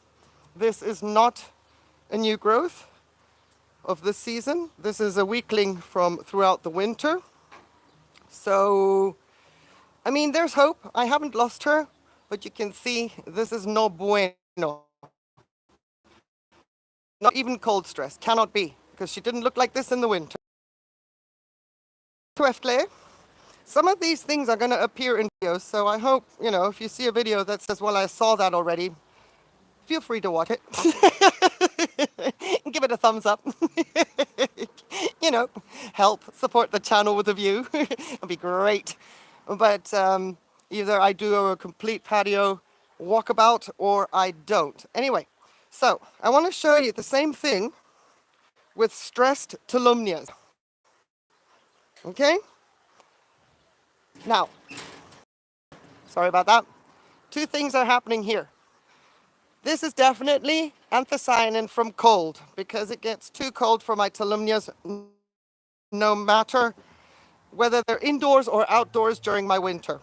This is not a new growth of this season. This is a weakling from throughout the winter. So, I mean, there's hope. I haven't lost her, but you can see this is no bueno. Not even cold stress. Cannot be, because she didn't look like this in the winter. Some of these things are going to appear in videos, so I hope, you know, if you see a video that says, well, I saw that already, feel free to watch it. Give it a thumbs up. You know, help support the channel with a view. It'd be great. But either I do a complete patio walkabout or I don't. Anyway, so I want to show you the same thing with stressed tolumnias. Okay? Now, sorry about that. Two things are happening here. This is definitely anthocyanin from cold, because it gets too cold for my tolumnias, no matter whether they're indoors or outdoors during my winter.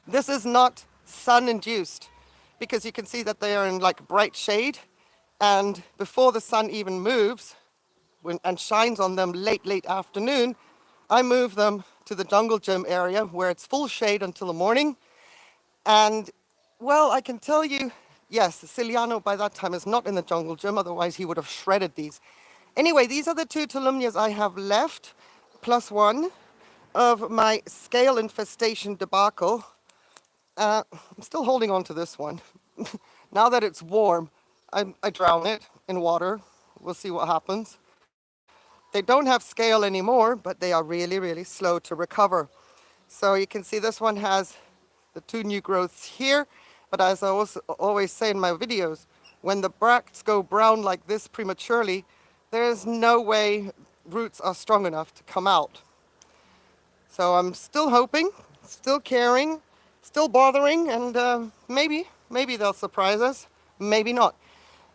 This is not sun-induced, because you can see that they are in like bright shade, and before the sun even moves and shines on them late afternoon, I move them to the jungle gym area where it's full shade until the morning. And well, I can tell you, yes, Ciliano by that time is not in the jungle gym, otherwise he would have shredded these. Anyway, these are the two tolumnias I have left, plus one of my scale infestation debacle. I'm still holding on to this one. Now that it's warm, I drown it in water. We'll see what happens. They don't have scale anymore, but they are really slow to recover. So you can see this one has the two new growths here. But as I always say in my videos, when the bracts go brown like this prematurely, there's no way roots are strong enough to come out. So I'm still hoping, still caring, still bothering, and maybe they'll surprise us, maybe not.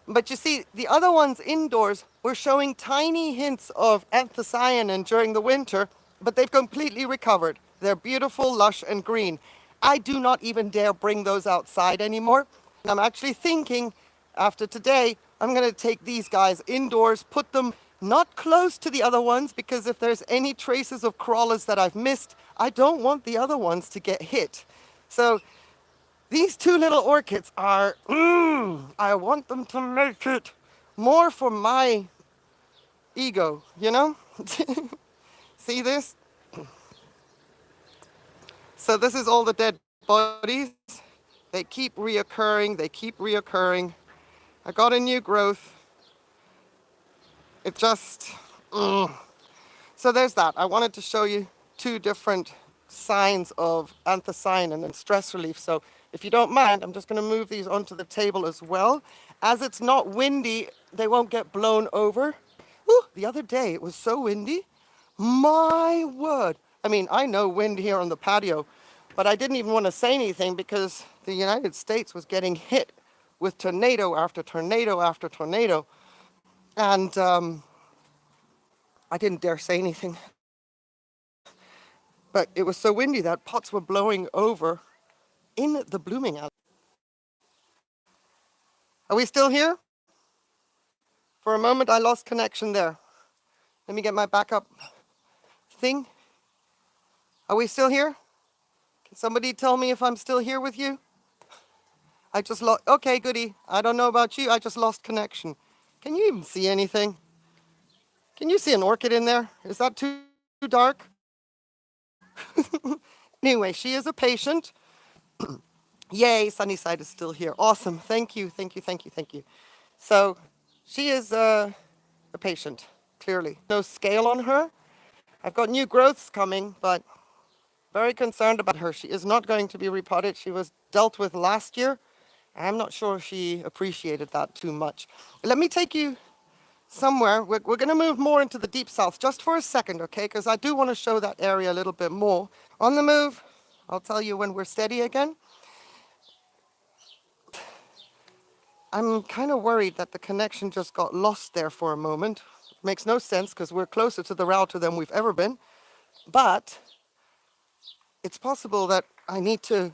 But you see, the other ones indoors were showing tiny hints of anthocyanin during the winter, but they've completely recovered. They're beautiful, lush, and green. I do not even dare bring those outside anymore. And I'm actually thinking, after today, I'm going to take these guys indoors, put them not close to the other ones, because if there's any traces of crawlers that I've missed, I don't want the other ones to get hit. So these two little orchids are, I want them to make it more for my ego, you know? See this? So this is all the dead bodies. They keep reoccurring. I got a new growth. It just, So there's that. I wanted to show you two different signs of anthocyanin and stress relief. So if you don't mind, I'm just going to move these onto the table as well. As it's not windy, they won't get blown over. Ooh, the other day it was so windy. My word. I mean, I know wind here on the patio, but I didn't even want to say anything because the United States was getting hit with tornado after tornado after tornado. And I didn't dare say anything. But it was so windy that pots were blowing over in the blooming alley. Are we still here? For a moment, I lost connection there. Let me get my backup thing. Are we still here? Can somebody tell me if I'm still here with you? I just lost, okay, goody. I don't know about you, I just lost connection. Can you even see anything? Can you see an orchid in there? Is that too dark? Anyway, she is a patient. Yay, Sunnyside is still here. Awesome, thank you. So, she is a patient, clearly. No scale on her. I've got new growths coming, but very concerned about her. She is not going to be repotted. She was dealt with last year, I'm not sure she appreciated that too much. Let me take you somewhere. We're going to move more into the deep south just for a second, okay? Because I do want to show that area a little bit more. On the move, I'll tell you when we're steady again. I'm kind of worried that the connection just got lost there for a moment. Makes no sense because we're closer to the router than we've ever been. But it's possible that I need to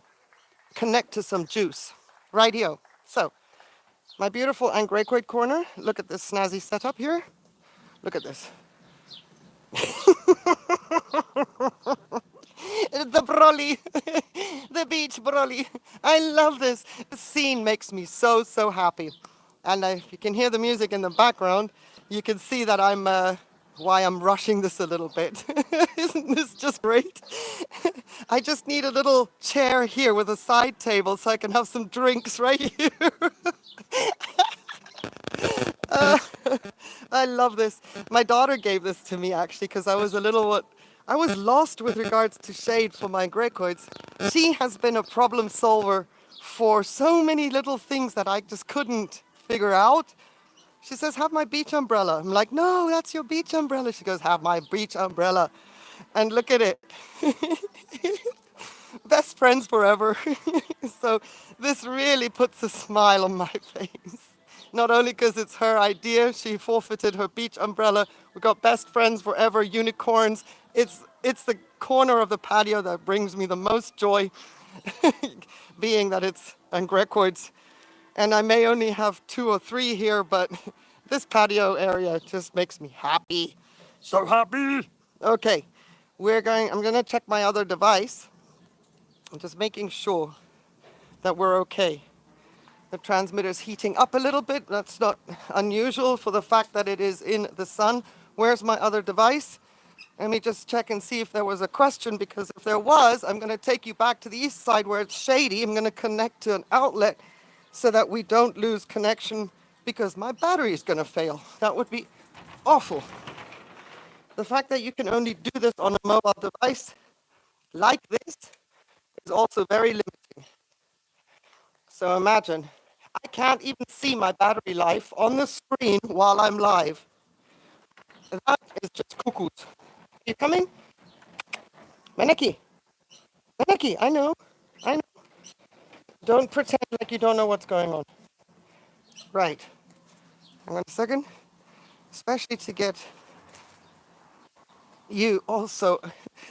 connect to some juice. Rightio. So, my beautiful Andreguard corner. Look at this snazzy setup here. Look at this. The brolly, the beach brolly. I love this. The scene makes me so, so happy. And if you can hear the music in the background, you can see that why I'm rushing this a little bit. Isn't this just great? I just need a little chair here with a side table so I can have some drinks right here. I love this. My daughter gave this to me actually because I was I was lost with regards to shade for my Andreguards. She has been a problem solver for so many little things that I just couldn't figure out. She says, have my beach umbrella. I'm like, no, that's your beach umbrella. She goes, have my beach umbrella. And look at it. Best friends forever. So this really puts a smile on my face. Not only because it's her idea, she forfeited her beach umbrella. We got best friends forever, unicorns. It's the corner of the patio that brings me the most joy, being that it's Andreguards. And I may only have 2 or 3 here, but this patio area just makes me happy. So happy. Okay, I'm gonna check my other device. I'm just making sure that we're okay. The transmitter's heating up a little bit. That's not unusual for the fact that it is in the sun. Where's my other device? Let me just check and see if there was a question, because if there was, I'm going to take you back to the east side where it's shady. I'm going to connect to an outlet so that we don't lose connection because my battery is going to fail. That would be awful. The fact that you can only do this on a mobile device like this is also very limiting. So imagine, I can't even see my battery life on the screen while I'm live. That is just cuckoos. You coming? Maneki. Maneki, I know. Don't pretend like you don't know what's going on. Right. Hang on a second. Especially to get you also,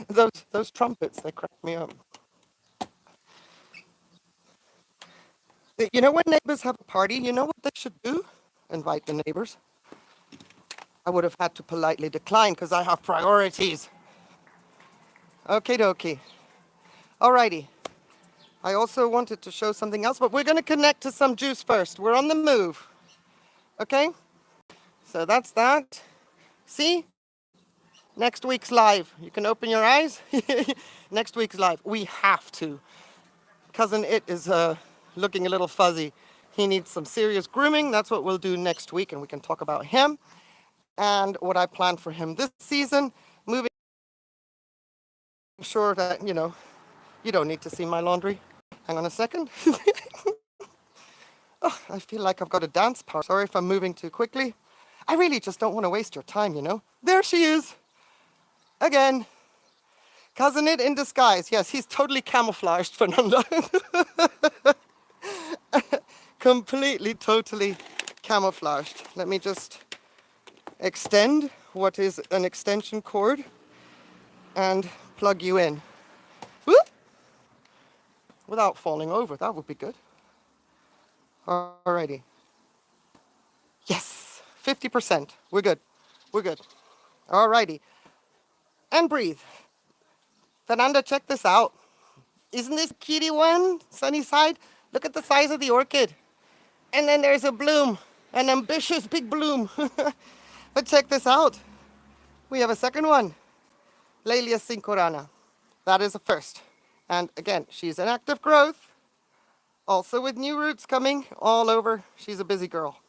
those trumpets, they crack me up. You know when neighbors have a party, you know what they should do? Invite the neighbors. I would have had to politely decline because I have priorities. Okie dokie. Alrighty. I also wanted to show something else, but we're going to connect to some juice first. We're on the move. Okay? So that's that. See? Next week's live. You can open your eyes. Next week's live. We have to. Cousin It is looking a little fuzzy. He needs some serious grooming. That's what we'll do next week, and we can talk about him and what I plan for him this season. Moving sure that, you don't need to see my laundry. Hang on a second. Oh, I feel like I've got a dance power. Sorry if I'm moving too quickly. I really just don't want to waste your time, There she is. Again. Cousin It in disguise. Yes, he's totally camouflaged, Fernanda. Completely, totally camouflaged. Let me just extend what is an extension cord and plug you in. Whoop! Without falling over, that would be good. Alrighty. Yes, 50%. We're good. We're good. Alrighty. And breathe. Fernanda, check this out. Isn't this a cutie one? Sunny side? Look at the size of the orchid. And then there's a bloom. An ambitious big bloom. But check this out. We have a second one. Laelia sincorana. That is a first. And again, she's an active growth. Also with new roots coming all over. She's a busy girl.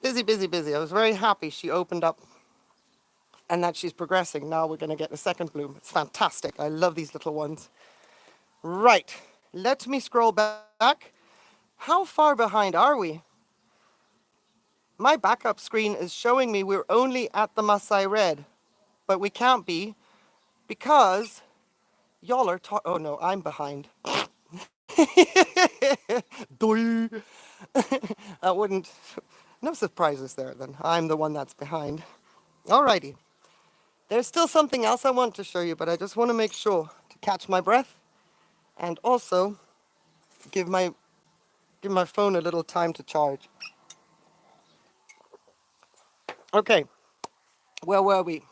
Busy, busy, busy. I was very happy she opened up and that she's progressing. Now we're going to get a second bloom. It's fantastic. I love these little ones. Right. Let me scroll back. How far behind are we? My backup screen is showing me we're only at the Masai Red, but we can't be because y'all are oh no, I'm behind. Doi. That wouldn't, no surprises there then. I'm the one that's behind. Alrighty. There's still something else I want to show you, but I just want to make sure to catch my breath and also give my phone a little time to charge. Okay, where were we?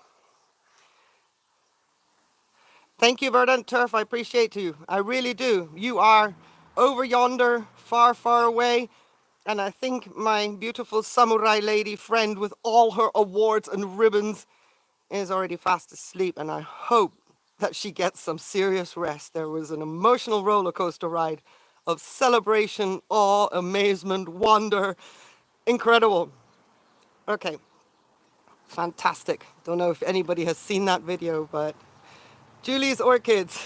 Thank you, Verdant Turf. I appreciate you. I really do. You are over yonder, far, far away. And I think my beautiful samurai lady friend with all her awards and ribbons is already fast asleep. And I hope that she gets some serious rest. There was an emotional roller coaster ride of celebration, awe, amazement, wonder. Incredible. Okay. Fantastic. Don't know if anybody has seen that video, but Julie's Orchids.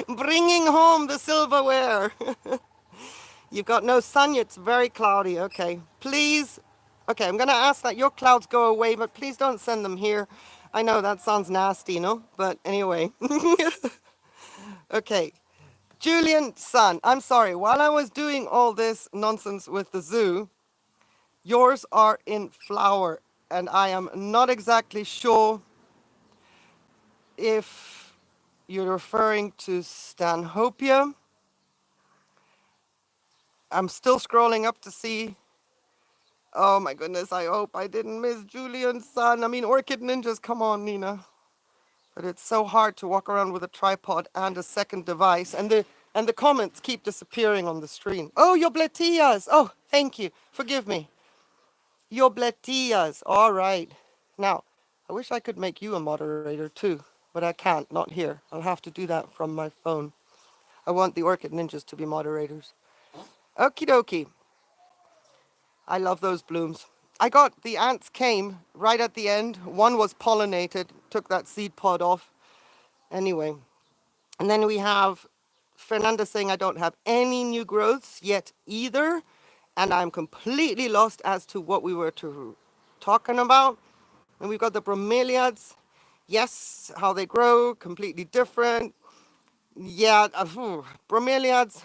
Bringing home the silverware. You've got no sun, it's very cloudy. Okay, please. Okay, I'm going to ask that your clouds go away, but please don't send them here. I know that sounds nasty, no? But anyway. Okay, Julian Sun, I'm sorry. While I was doing all this nonsense with the zoo, yours are in flower, and I am not exactly sure if you're referring to Stanhopea. I'm still scrolling up to see. Oh my goodness, I hope I didn't miss Julian's Sun. I mean, Orchid Ninjas, come on, Nina. But it's so hard to walk around with a tripod and a second device. And the comments keep disappearing on the screen. Oh, your bletillas. Oh, thank you. Forgive me. Your bletillas. All right. Now, I wish I could make you a moderator too, but I can't, not here. I'll have to do that from my phone. I want the Orchid Ninjas to be moderators. Okie dokie. I love those blooms. The ants came right at the end. One was pollinated, took that seed pod off. Anyway. And then we have Fernanda saying I don't have any new growths yet either. And I'm completely lost as to what we were talking about. And we've got the bromeliads. Yes, how they grow, completely different. Yeah, bromeliads.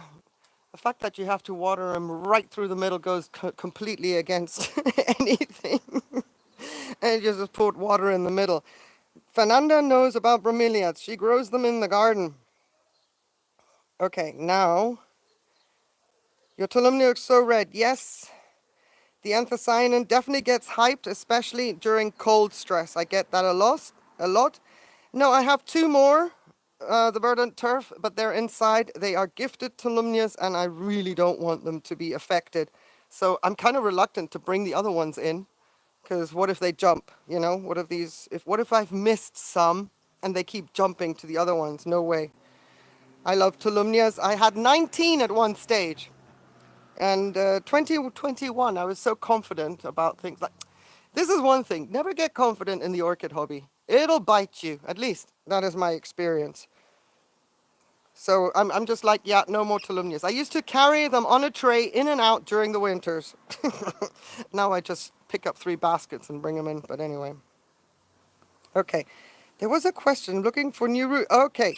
The fact that you have to water them right through the middle goes completely against anything. And you just put water in the middle. Fernanda knows about bromeliads. She grows them in the garden. Okay, now, your tolumnia looks so red. Yes, the anthocyanin definitely gets hyped, especially during cold stress. I get that a lot. No, I have two more. The verdant turf, but they're inside. They are gifted tolumnias, and I really don't want them to be affected. So I'm kind of reluctant to bring the other ones in, because what if they jump? You know, what if I've missed some and they keep jumping to the other ones? No way. I love tolumnias. I had 19 at one stage, and 2021. I was so confident about things like. This is one thing. Never get confident in the orchid hobby. It'll bite you. At least that is my experience. So I'm just like, yeah, no more tolumnias. I used to carry them on a tray in and out during the winters. Now I just pick up 3 baskets and bring them in. But anyway. Okay. There was a question looking for new root. Okay.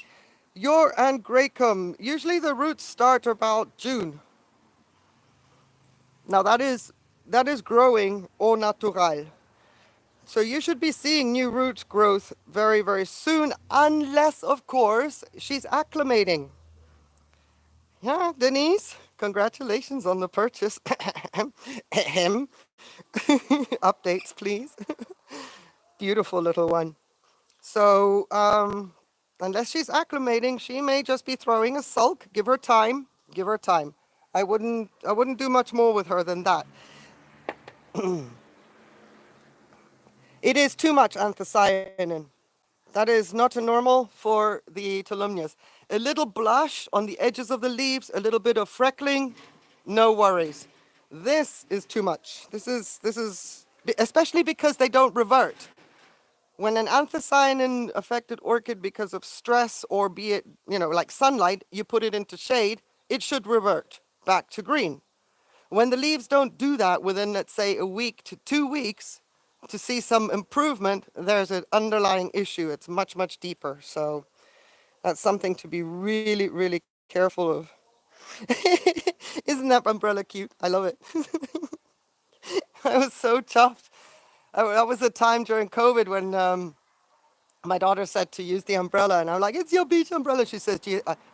Your Andreguards. Usually the roots start about June. Now that is growing au natural. So you should be seeing new root growth very, very soon, unless, of course, she's acclimating. Yeah, Denise, congratulations on the purchase. Updates, please. Beautiful little one. So, unless she's acclimating, she may just be throwing a sulk. Give her time. Give her time. I wouldn't do much more with her than that. It is too much anthocyanin. That is not normal for the tolumnias. A little blush on the edges of the leaves, a little bit of freckling, no worries. This is too much. This is especially because they don't revert. When an anthocyanin affected orchid because of stress, or be it, like sunlight, you put it into shade, it should revert. back to green. When the leaves don't do that within, let's say, a week to 2 weeks, to see some improvement, there's an underlying issue. It's much, much deeper. So that's something to be really, really careful of. Isn't that umbrella cute? I love it. I was so chuffed. That was a time during COVID when my daughter said to use the umbrella, and I'm like, it's your beach umbrella. She says,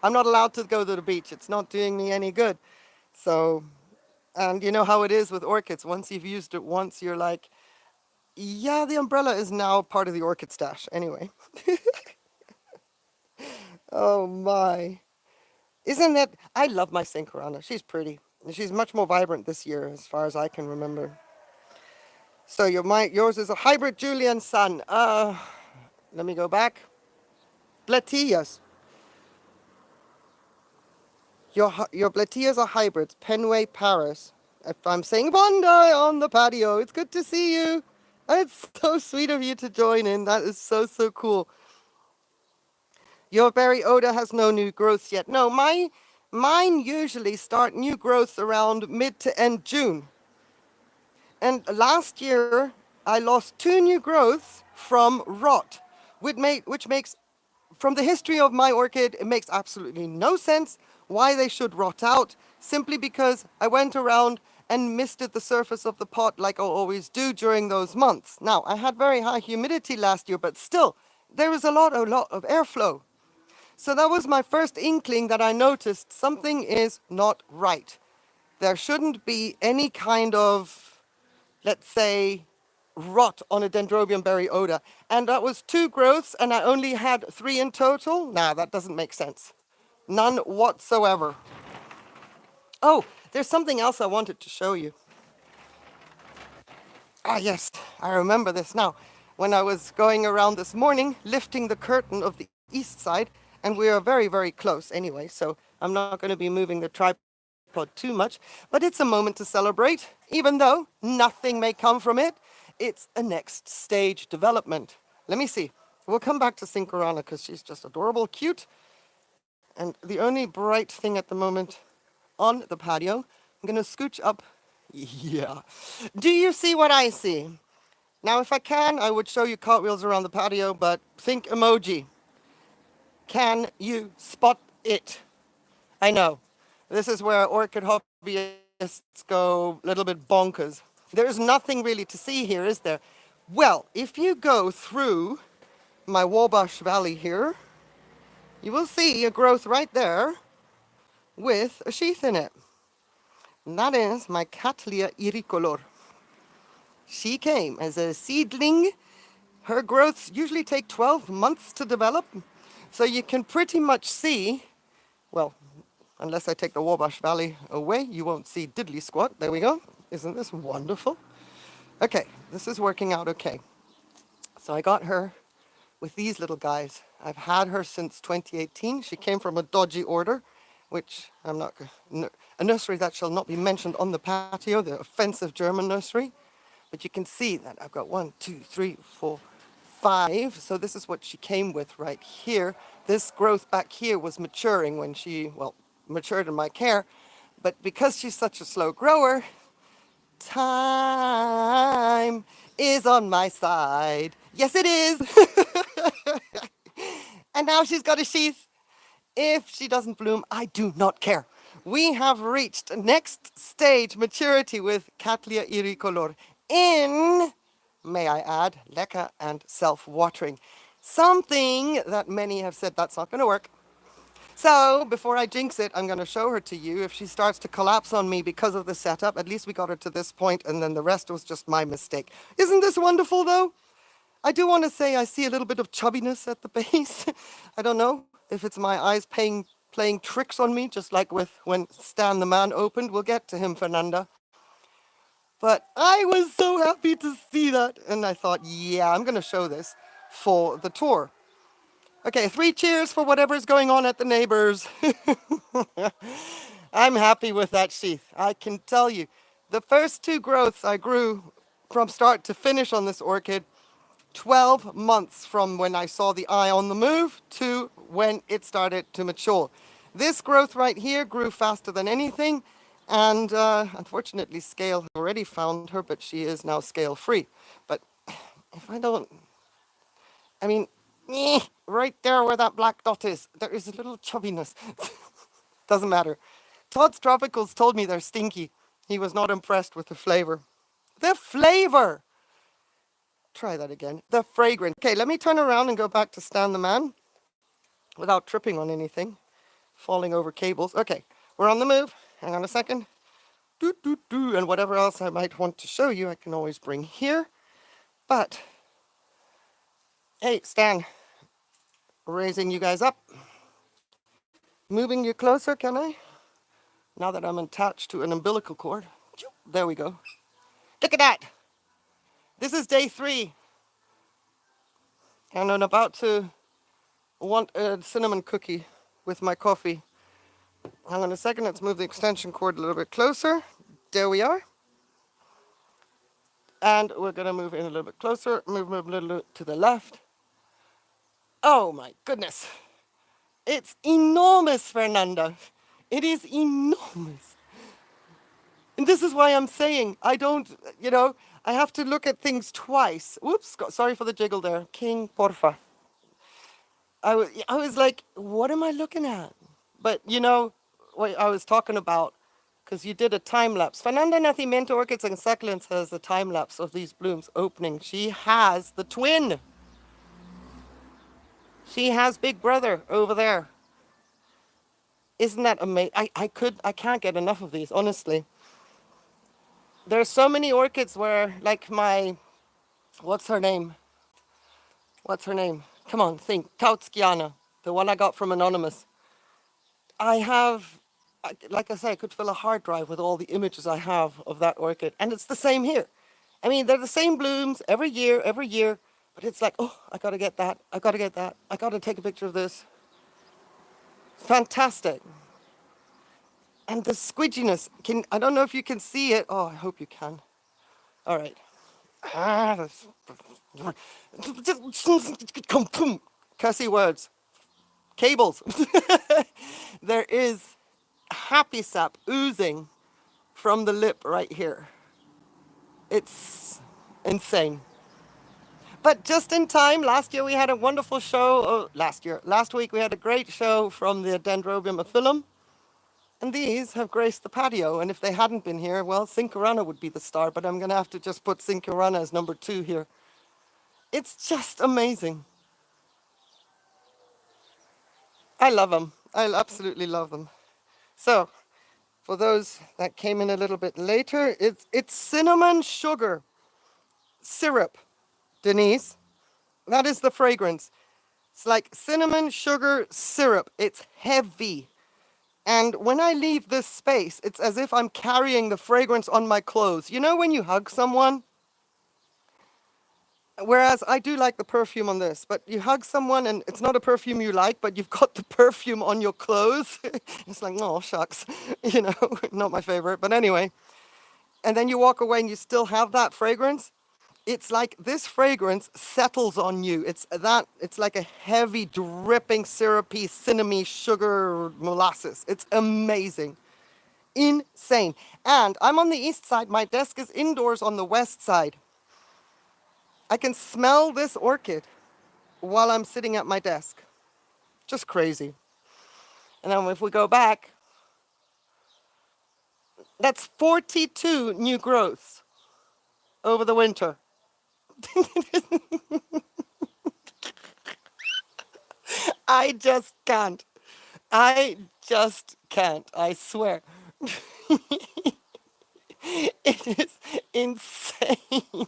I'm not allowed to go to the beach. It's not doing me any good. So, and you know how it is with orchids. Once you've used it once, you're like, yeah, the umbrella is now part of the orchid stash. Anyway. Oh my. Isn't that, I love my sincorana. She's pretty. She's much more vibrant this year as far as I can remember. So yours is a hybrid Julian sun. Let me go back. Bletillas. Your Bletillas are hybrids. Penway Paris. If I'm saying Bondi on the patio, it's good to see you. It's so sweet of you to join in. That is so, so cool. Your berry odor has no new growths yet. No, mine usually start new growths around mid to end June. And last year, I lost 2 new growths from rot, which makes, from the history of my orchid, it makes absolutely no sense why they should rot out, simply because I went around and misted the surface of the pot like I always do during those months. Now, I had very high humidity last year, but still, there was a lot of airflow. So that was my first inkling that I noticed something is not right. There shouldn't be any kind of, let's say, rot on a Dendrobium berry odor. And that was 2 growths, and I only had 3 in total. Nah, that doesn't make sense. None whatsoever. Oh, there's something else I wanted to show you. Ah, yes, I remember this now. When I was going around this morning, lifting the curtain of the east side, and we are very, very close anyway, so I'm not going to be moving the tripod too much, but it's a moment to celebrate, even though nothing may come from it. It's a next stage development. Let me see. We'll come back to sincorana because she's just adorable, cute, and the only bright thing at the moment on the patio. I'm going to scooch up. Yeah. Do you see what I see? Now, if I can, I would show you cartwheels around the patio, but think emoji. Can you spot it? I know. This is where orchid hobbyists go a little bit bonkers. There's nothing really to see here, is there? Well, if you go through my Wabash Valley here, you will see a growth right there with a sheath in it. And that is my Cattleya iricolor. She came as a seedling. Her growths usually take 12 months to develop. So you can pretty much see, well, unless I take the Wabash Valley away, you won't see diddly squat. There we go. Isn't this wonderful? Okay, this is working out okay. So I got her with these little guys. I've had her since 2018. She came from a dodgy order, which I'm not, a nursery that shall not be mentioned on the patio, the offensive German nursery. But you can see that I've got 1, 2, 3, 4, 5. So this is what she came with right here. This growth back here was maturing when she, well, matured in my care. But because she's such a slow grower, time is on my side. Yes, it is. And now she's got a sheath. If she doesn't bloom, I do not care. We have reached next stage maturity with Cattleya iricolor in, may I add, lecker and self-watering. Something that many have said that's not going to work. So before I jinx it, I'm going to show her to you. If she starts to collapse on me because of the setup, at least we got her to this point, and then the rest was just my mistake. Isn't this wonderful, though? I do want to say I see a little bit of chubbiness at the base. I don't know if it's my eyes playing tricks on me, just like with when Stan the man opened. We'll get to him, Fernanda. But I was so happy to see that, and I thought, yeah, I'm going to show this for the tour. Okay, 3 cheers for whatever's going on at the neighbors. I'm happy with that sheath. I can tell you, the first 2 growths I grew from start to finish on this orchid, 12 months from when I saw the eye on the move to when it started to mature. This growth right here grew faster than anything. And unfortunately, Scale has already found her, but she is now scale-free. But if I don't, I mean, right there where that black dot is, there is a little chubbiness. Doesn't matter. Todd's Tropicals told me they're stinky. He was not impressed with the flavor. The flavor! Try that again. The fragrance. Okay, let me turn around and go back to Stan the Man without tripping on anything, falling over cables. Okay, we're on the move. Hang on a second. And whatever else I might want to show you, I can always bring here. But, hey, Stan, raising you guys up. Moving you closer, can I? Now that I'm attached to an umbilical cord. There we go. Look at that. This is day 3. And I'm about to want a cinnamon cookie with my coffee. Hang on a second, let's move the extension cord a little bit closer. There we are. And we're going to move in a little bit closer, move a little bit to the left. Oh my goodness. It's enormous, Fernanda. It is enormous. And this is why I'm saying I don't, I have to look at things twice. Whoops, sorry for the jiggle there. King, porfa. I was like, what am I looking at? But what I was talking about, because you did a time lapse. Fernanda Nacimiento Orchids and Succulents has a time lapse of these blooms opening. She has the twin. She has Big Brother over there. Isn't that amazing? I can't get enough of these, honestly. There's so many orchids where, like what's her name? Come on, think. Kautskiana, the one I got from Anonymous. Like I say, I could fill a hard drive with all the images I have of that orchid. And it's the same here. I mean, they're the same blooms every year. But it's like, oh, I got to get that. I got to take a picture of this. Fantastic. And the squidginess. I don't know if you can see it. Oh, I hope you can. All right. Cussy words. Cables. There is happy sap oozing from the lip right here. It's insane. But just in time, last year we had a wonderful show. Last week we had a great show from the Dendrobium aphyllum. And these have graced the patio. And if they hadn't been here, well, sincorana would be the star. But I'm going to have to just put sincorana as number 2 here. It's just amazing. I love them. I absolutely love them. So, for those that came in a little bit later, it's cinnamon sugar syrup, Denise. That is the fragrance. It's like cinnamon sugar syrup. It's heavy. And when I leave this space, it's as if I'm carrying the fragrance on my clothes. You know when you hug someone? Whereas I do like the perfume on this, but you hug someone and it's not a perfume you like, but you've got the perfume on your clothes. It's like, oh, shucks, not my favorite, but anyway. And then you walk away and you still have that fragrance. It's like this fragrance settles on you. It's like a heavy, dripping, syrupy, cinnamon sugar molasses. It's amazing. Insane. And I'm on the east side. My desk is indoors on the west side. I can smell this orchid while I'm sitting at my desk. Just crazy. And then if we go back, that's 42 new growths over the winter. I just can't. I swear. It is insane.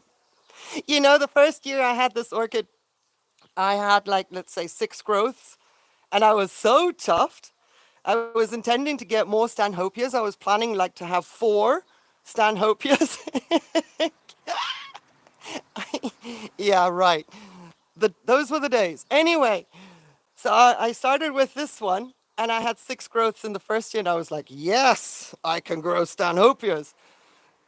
The first year I had this orchid, I had let's say 6 growths, and I was so chuffed. I was intending to get more Stanhopeas. I was planning to have 4 Stanhopeas. Yeah, right. Those were the days. Anyway, so I started with this one, and I had 6 growths in the first year, and I was like, yes, I can grow Stanhopeas.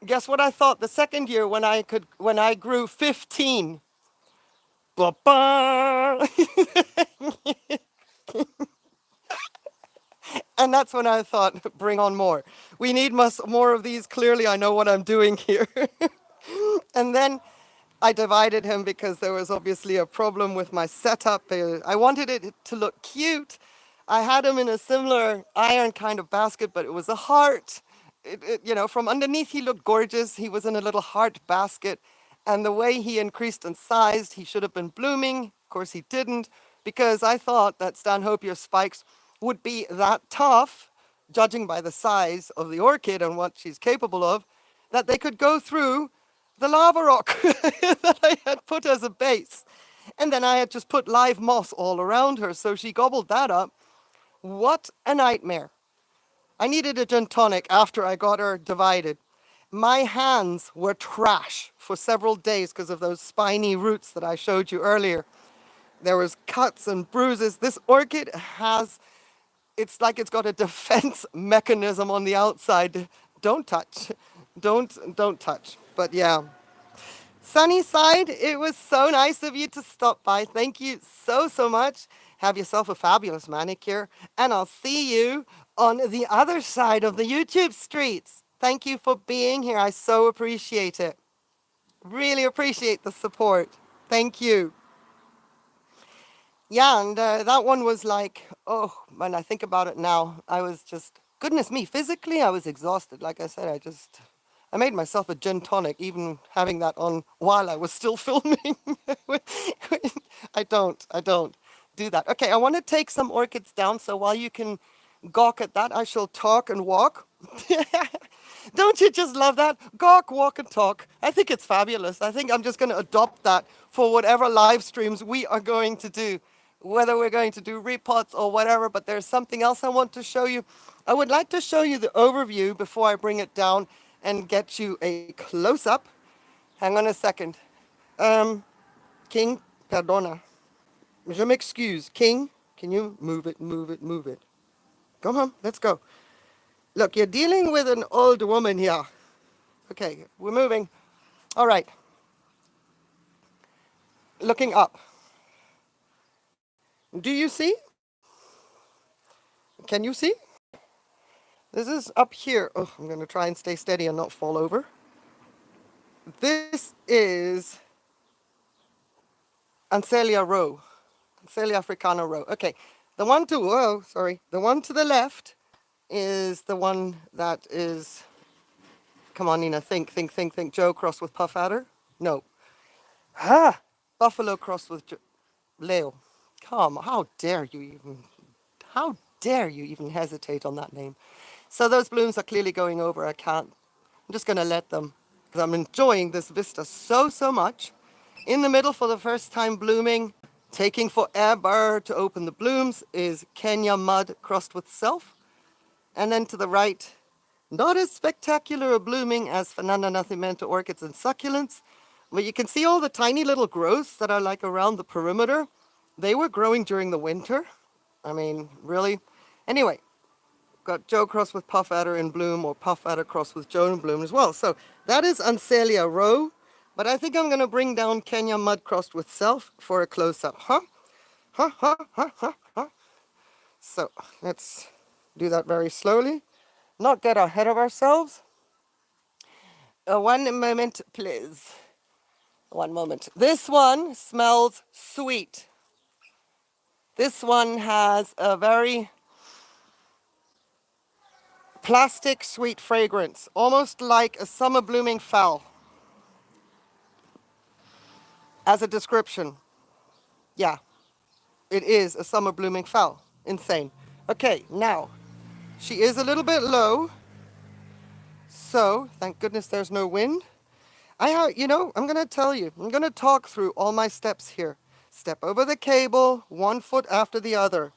Guess what I thought the second year when I grew 15? And that's when I thought, bring on more. We need more of these. Clearly, I know what I'm doing here. And then I divided him because there was obviously a problem with my setup. I wanted it to look cute. I had him in a similar iron kind of basket, but it was a heart. From underneath he looked gorgeous. He was in a little heart basket. And the way he increased in size, he should have been blooming. Of course, he didn't, because I thought that Stanhopea spikes would be that tough, judging by the size of the orchid and what she's capable of, that they could go through the lava rock that I had put as a base. And then I had just put live moss all around her, so she gobbled that up. What a nightmare. I needed a gin tonic after I got her divided. My hands were trash for several days because of those spiny roots that I showed you earlier. There was cuts and bruises. This orchid it's like it's got a defense mechanism on the outside. Don't touch. Don't touch. But yeah. Sunnyside, it was so nice of you to stop by. Thank you so much. Have yourself a fabulous manicure, and I'll see you on the other side of the YouTube streets. Thank you for being here. I so appreciate it. Really appreciate the support. Thank you. Yeah, and that one was like, oh, when I think about it now, I was just, goodness me, physically I was exhausted. Like I said, I made myself a gin tonic, even having that on while I was still filming. I don't do that. Okay, I want to take some orchids down, so while you can gawk at that, I shall talk and walk. Don't you just love that? Gawk, walk and talk. I think it's fabulous. I think I'm just going to adopt that for whatever live streams we are going to do, whether we're going to do repots or whatever, but there's something else I want to show you. I would like to show you the overview before I bring it down and get you a close-up. Hang on a second. King, perdona. Je m'excuse. King, can you move it? Come on, let's go. Look, you're dealing with an old woman here. Okay, we're moving. All right. Looking up. Do you see? Can you see? This is up here. Oh, I'm going to try and stay steady and not fall over. This is Ancelia row. Ancelia africana row. Okay, the one to the left is the one that is, come on Nina, think. Joe crossed with puff adder? No. Buffalo crossed with Leo. Come, how dare you even hesitate on that name? So those blooms are clearly going over. I'm just going to let them, because I'm enjoying this vista so much. In the middle, for the first time blooming, taking forever to open the blooms, is Kenya mud crossed with self. And then to the right, not as spectacular a blooming as Fernanda Nascimento orchids and succulents, but you can see all the tiny little growths that are like around the perimeter. They were growing during the winter. I mean, really. Anyway, got Joe crossed with puff adder in bloom, or puff adder crossed with Joe in bloom as well. So that is Ancelia row, but I think I'm going to bring down Kenya mud crossed with self for a close-up. So let's do that very slowly, not get ahead of ourselves. One moment, please. One moment. This one smells sweet. This one has a very plastic sweet fragrance, almost like a summer blooming fowl. As a description, yeah, it is a summer blooming fowl. Insane. Okay, now, she is a little bit low, so thank goodness there's no wind. I'm going to tell you, I'm going to talk through all my steps here. Step over the cable, 1 foot after the other.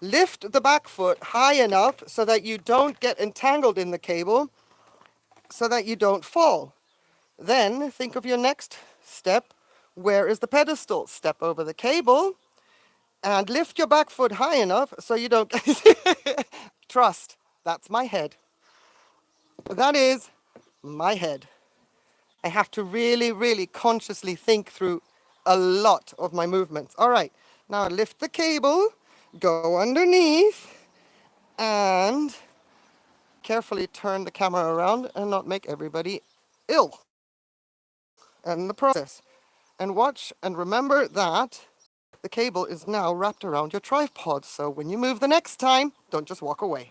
Lift the back foot high enough so that you don't get entangled in the cable, so that you don't fall. Then think of your next step. Where is the pedestal? Step over the cable and lift your back foot high enough so you don't trust. That's my head. That is my head. I have to really consciously think through a lot of my movements. All right, now lift the cable, go underneath, and carefully turn the camera around and not make everybody ill in the process. And watch and remember that the cable is now wrapped around your tripod, so when you move the next time, don't just walk away.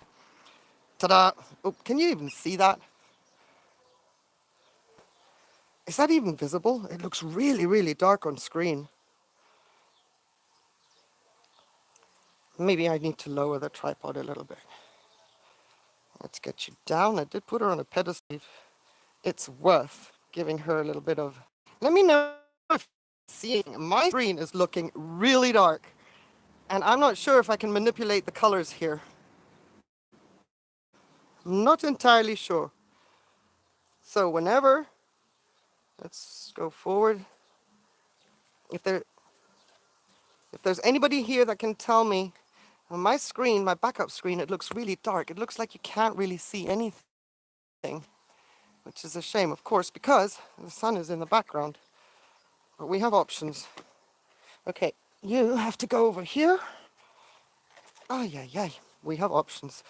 Ta-da! Oh, can you even see that? Is that even visible? It looks really, really dark on screen. Maybe I need to lower the tripod a little bit. Let's get you down. I did put her on a pedestal. It's worth giving her a little bit of... Let me know if you're seeing. My screen is looking really dark, and I'm not sure if I can manipulate the colors here. I'm not entirely sure. So whenever, let's go forward. If there's anybody here that can tell me, on my screen, my backup screen, it looks really dark. It looks like you can't really see anything, which is a shame, of course, because the sun is in the background. But we have options. Okay, you have to go over here. Oh, yeah, we have options.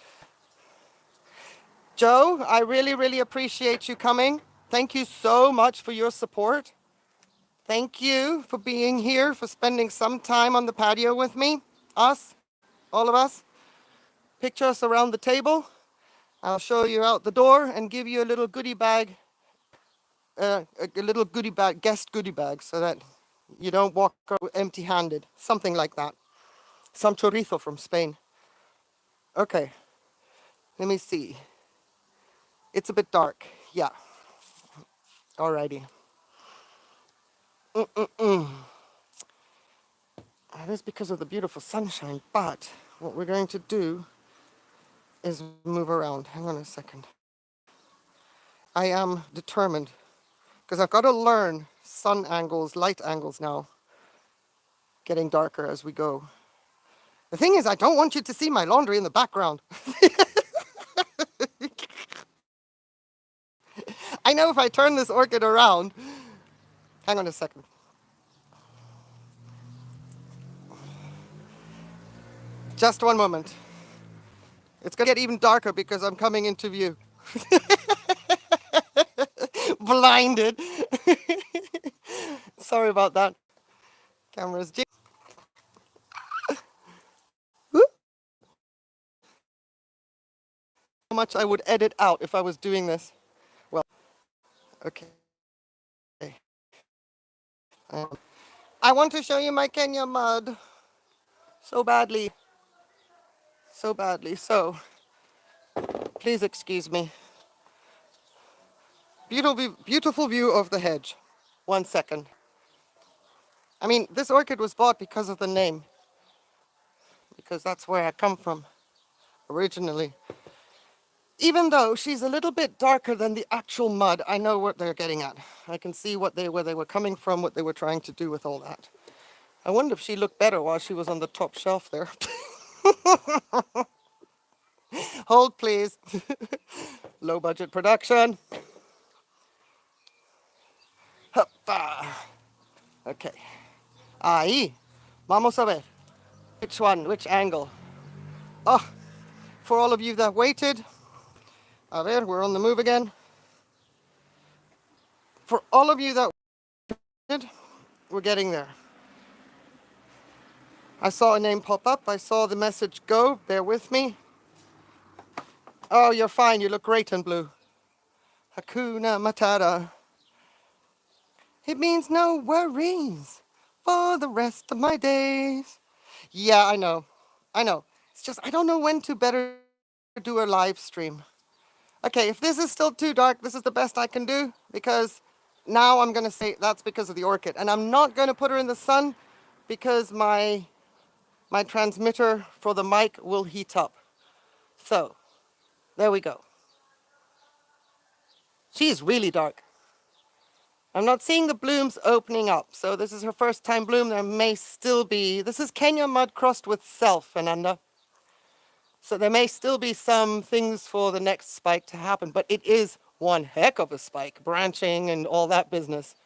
Joe, I really, really appreciate you coming. Thank you so much for your support. Thank you for being here, for spending some time on the patio with me. Us, all of us. Picture us around the table. I'll show you out the door and give you a little goodie bag, guest goodie bag, so that you don't walk empty-handed. Something like that. Some chorizo from Spain. Okay, let me see. It's a bit dark, yeah. Alrighty. That is because of the beautiful sunshine, but what we're going to do is move around. Hang on a second. I am determined, because I've got to learn sun angles, light angles now, getting darker as we go. The thing is, I don't want you to see my laundry in the background. I know if I turn this orchid around, hang on a second. Just one moment. It's going to get even darker because I'm coming into view. Blinded. Sorry about that. Camera's how much I would edit out if I was doing this. Well, okay. I want to show you my Kenya mud. So badly. So badly. So, please excuse me. Beautiful view of the hedge. 1 second. I mean, this orchid was bought because of the name. Because that's where I come from originally. Even though she's a little bit darker than the actual mud, I know what they're getting at. I can see where they were coming from, what they were trying to do with all that. I wonder if she looked better while she was on the top shelf there. Hold, please. Low budget production. Hoppa. Okay. Ahí. Vamos a ver. Which one? Which angle? Oh, for all of you that waited. A ver, we're on the move again. For all of you that waited, we're getting there. I saw a name pop up. I saw the message go. Bear with me. Oh, you're fine. You look great in blue. Hakuna Matata. It means no worries for the rest of my days. Yeah, I know. It's just I don't know when to better do a live stream. Okay, if this is still too dark, this is the best I can do, because now I'm going to say that's because of the orchid. And I'm not going to put her in the sun because my transmitter for the mic will heat up. So, there we go. She's really dark. I'm not seeing the blooms opening up. So this is her first time bloom. There may still be, this is Kenya mud crossed with self, Fernanda. So there may still be some things for the next spike to happen, but it is one heck of a spike, branching and all that business.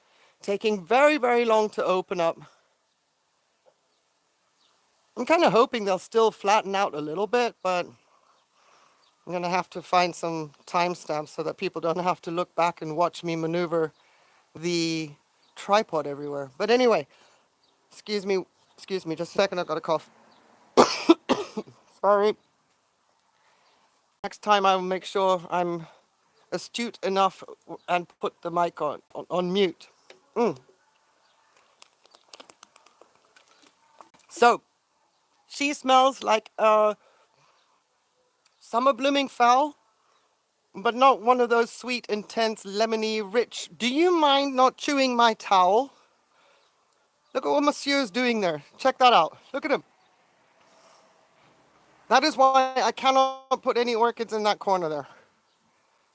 Taking very, very long to open up. I'm kind of hoping they'll still flatten out a little bit, but I'm going to have to find some timestamps so that people don't have to look back and watch me maneuver the tripod everywhere. But anyway, excuse me, just a second, I've got a cough. Sorry. Next time I'll make sure I'm astute enough and put the mic on mute. So, she smells like a summer blooming fowl, but not one of those sweet, intense, lemony, rich. Do you mind not chewing my towel? Look at what Monsieur is doing there. Check that out. Look at him. That is why I cannot put any orchids in that corner there.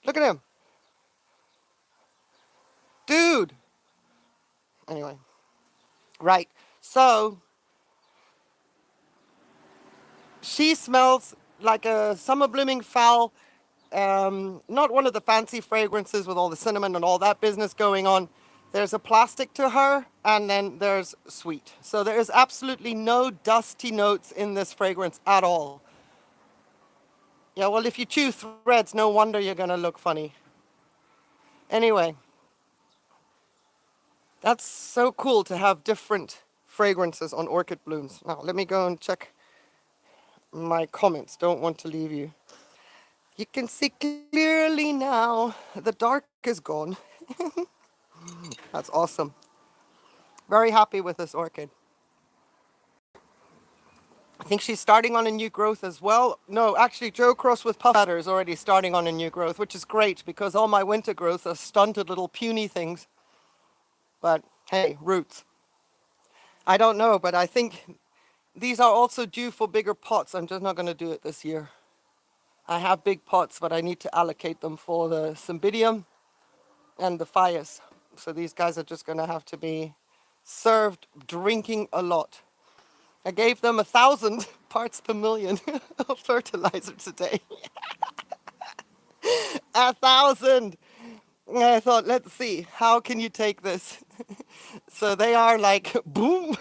Look at him. Dude. Anyway. Right. So, she smells like a summer blooming fowl. Not one of the fancy fragrances with all the cinnamon and all that business going on. There's a plastic to her, and then there's sweet. So there is absolutely no dusty notes in this fragrance at all. Yeah, well, if you chew threads, no wonder you're going to look funny. Anyway, that's so cool to have different fragrances on orchid blooms. Now, let me go and check my comments. Don't want to leave you. You can see clearly now. The dark is gone. That's awesome. Very happy with this orchid. I think she's starting on a new growth as well. No, actually, Joe Cross with Puff Adder is already starting on a new growth, which is great because all my winter growths are stunted little puny things. But hey, roots. I don't know, but I think these are also due for bigger pots. I'm just not going to do it this year. I have big pots, but I need to allocate them for the Cymbidium and the Fias. So these guys are just going to have to be served drinking a lot. I gave them 1,000 parts per million of fertilizer today. 1,000! I thought, let's see, how can you take this? So they are like, boom!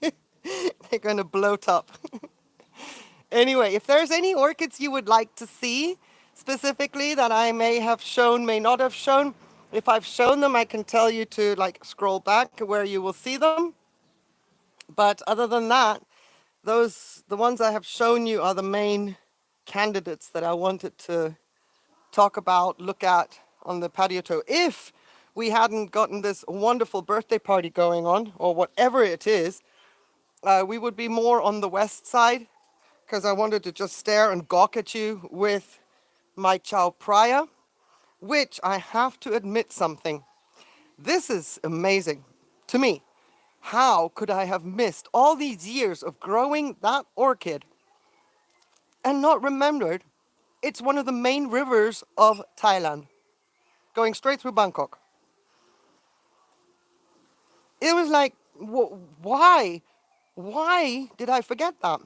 They're going to bloat up. Anyway, if there's any orchids you would like to see specifically that I may have shown, may not have shown, if I've shown them, I can tell you to like scroll back where you will see them. But other than that, the ones I have shown you are the main candidates that I wanted to talk about, look at on the patio tour. If we hadn't gotten this wonderful birthday party going on, or whatever it is, we would be more on the west side, because I wanted to just stare and gawk at you with my Chow Praia, which I have to admit something. This is amazing to me. How could I have missed all these years of growing that orchid and not remembered it's one of the main rivers of Thailand, going straight through Bangkok? It was like, why? Why did I forget that?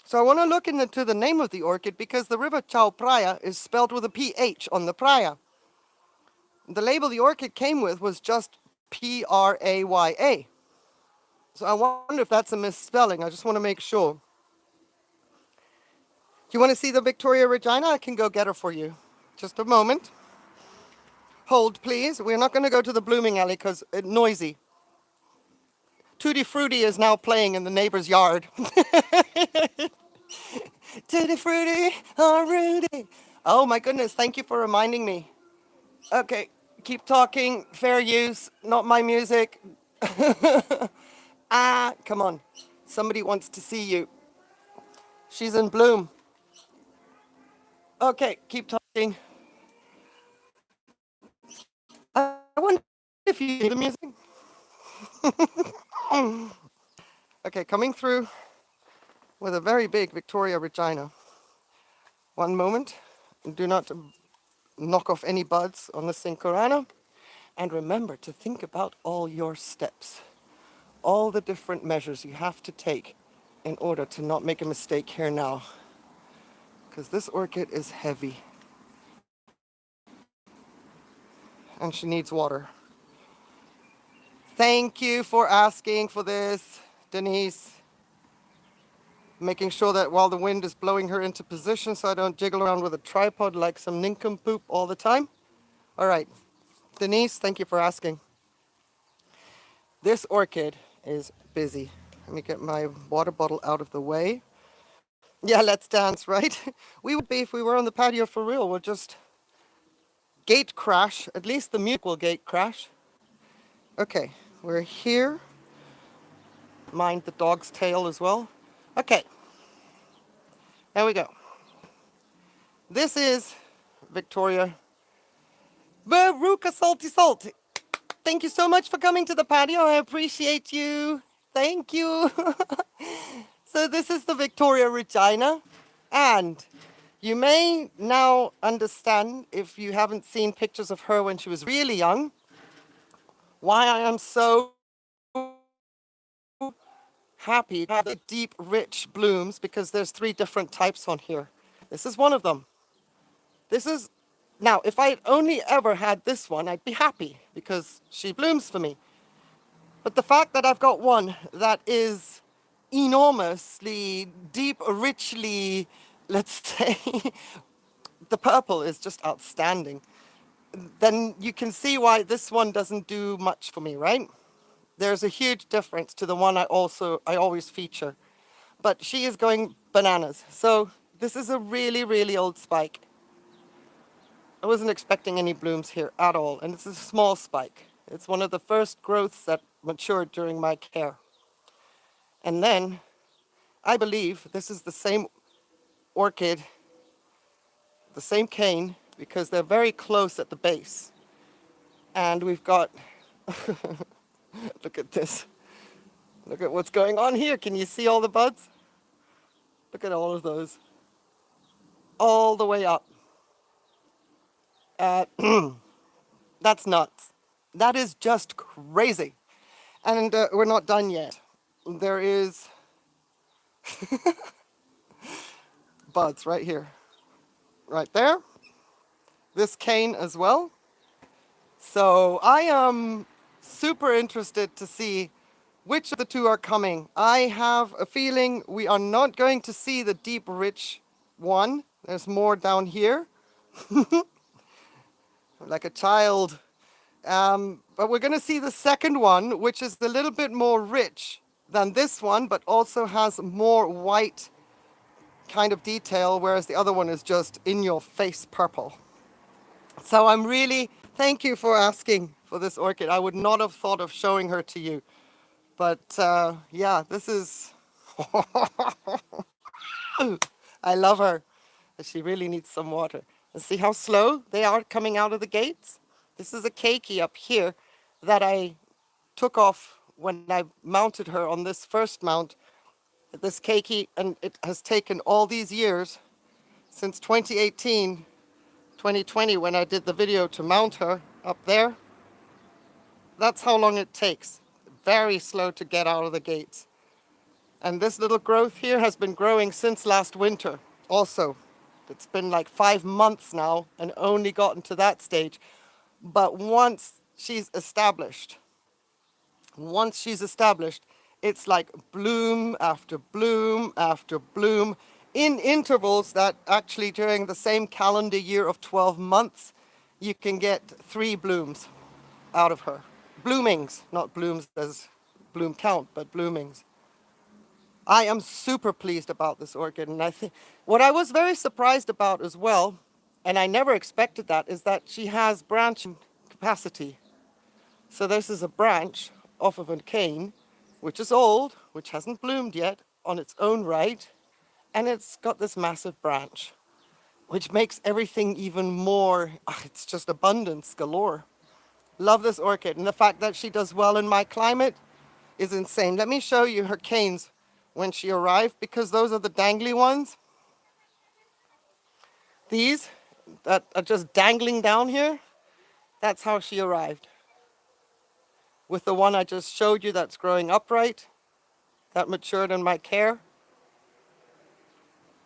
So I want to look into the name of the orchid because the river Chao Phraya is spelled with a PH on the Phraya. The label the orchid came with was just Praya. So I wonder if that's a misspelling. I just want to make sure. You want to see the victoriae-reginae? I can go get her for you. Just a moment. Hold, please. We're not going to go to the blooming alley because it's noisy. Tutti Frutti is now playing in the neighbor's yard. Tutti Frutti, oh Rudy. Oh my goodness, thank you for reminding me. Okay, keep talking, fair use, not my music. Come on. Somebody wants to see you. She's in bloom. Okay, keep talking. I wonder if you hear the music. Okay, coming through with a very big victoriae-reginae. One moment. Do not knock off any buds on the sincorana. And remember to think about all your steps. All the different measures you have to take in order to not make a mistake here now. Because this orchid is heavy. And she needs water. Thank you for asking for this, Denise. making sure that while the wind is blowing her into position so I don't jiggle around with a tripod like some nincompoop all the time. All right, Denise, thank you for asking. This orchid is busy. Let me get my water bottle out of the way. Yeah, let's dance, right? We would be if we were on the patio for real. We'll just gate crash. At least the music will gate crash. Okay, we're here. Mind the dog's tail as well. Okay, there we go. This is Victoria. Veruca Salty Salty. Thank you so much for coming to the patio. I appreciate you. Thank you. So this is the victoriae-reginae. And you may now understand, if you haven't seen pictures of her when she was really young, why I am so happy to have the deep, rich blooms, because there's 3 different types on here. This is one of them. This is, now, if I had only ever had this one, I'd be happy because she blooms for me. But the fact that I've got one that is enormously, deep, richly, let's say, the purple is just outstanding. Then you can see why this one doesn't do much for me, right? There's a huge difference to the one I always feature. But she is going bananas. So this is a really, really old spike. I wasn't expecting any blooms here at all. And it's a small spike. It's one of the first growths that matured during my care. And then I believe this is the same orchid, the same cane, because they're very close at the base. And we've got, look at this. Look at what's going on here. Can you see all the buds? Look at all of those. All the way up. That's nuts. That is just crazy. And we're not done yet. There is buds right here. Right there. This cane as well. So I am super interested to see which of the 2 are coming. I have a feeling we are not going to see the deep, rich one. There's more down here. Like a child. But we're going to see the second one, which is a little bit more rich than this one, but also has more white kind of detail, whereas the other one is just in-your-face purple. So I'm really, thank you for asking for this orchid. I would not have thought of showing her to you. But yeah, this is, I love her. She really needs some water. And see how slow they are coming out of the gates? This is a keiki up here that I took off when I mounted her on this first mount. This keiki, and it has taken all these years, since 2018, 2020, when I did the video to mount her up there. That's how long it takes. Very slow to get out of the gates. And this little growth here has been growing since last winter also. It's been like 5 months now and only gotten to that stage. But once she's established, it's like bloom after bloom after bloom in intervals that actually during the same calendar year of 12 months, you can get 3 blooms out of her. Bloomings, not blooms as bloom count, but bloomings. I am super pleased about this orchid, and I think what I was very surprised about as well, and I never expected that, is that she has branching capacity. So this is a branch off of a cane, which is old, which hasn't bloomed yet on its own right, and it's got this massive branch, which makes everything even more, it's just abundance galore. Love this orchid, and the fact that she does well in my climate is insane. Let me show you her canes when she arrived, because those are the dangly ones. These that are just dangling down here, that's how she arrived. With the one I just showed you that's growing upright, that matured in my care.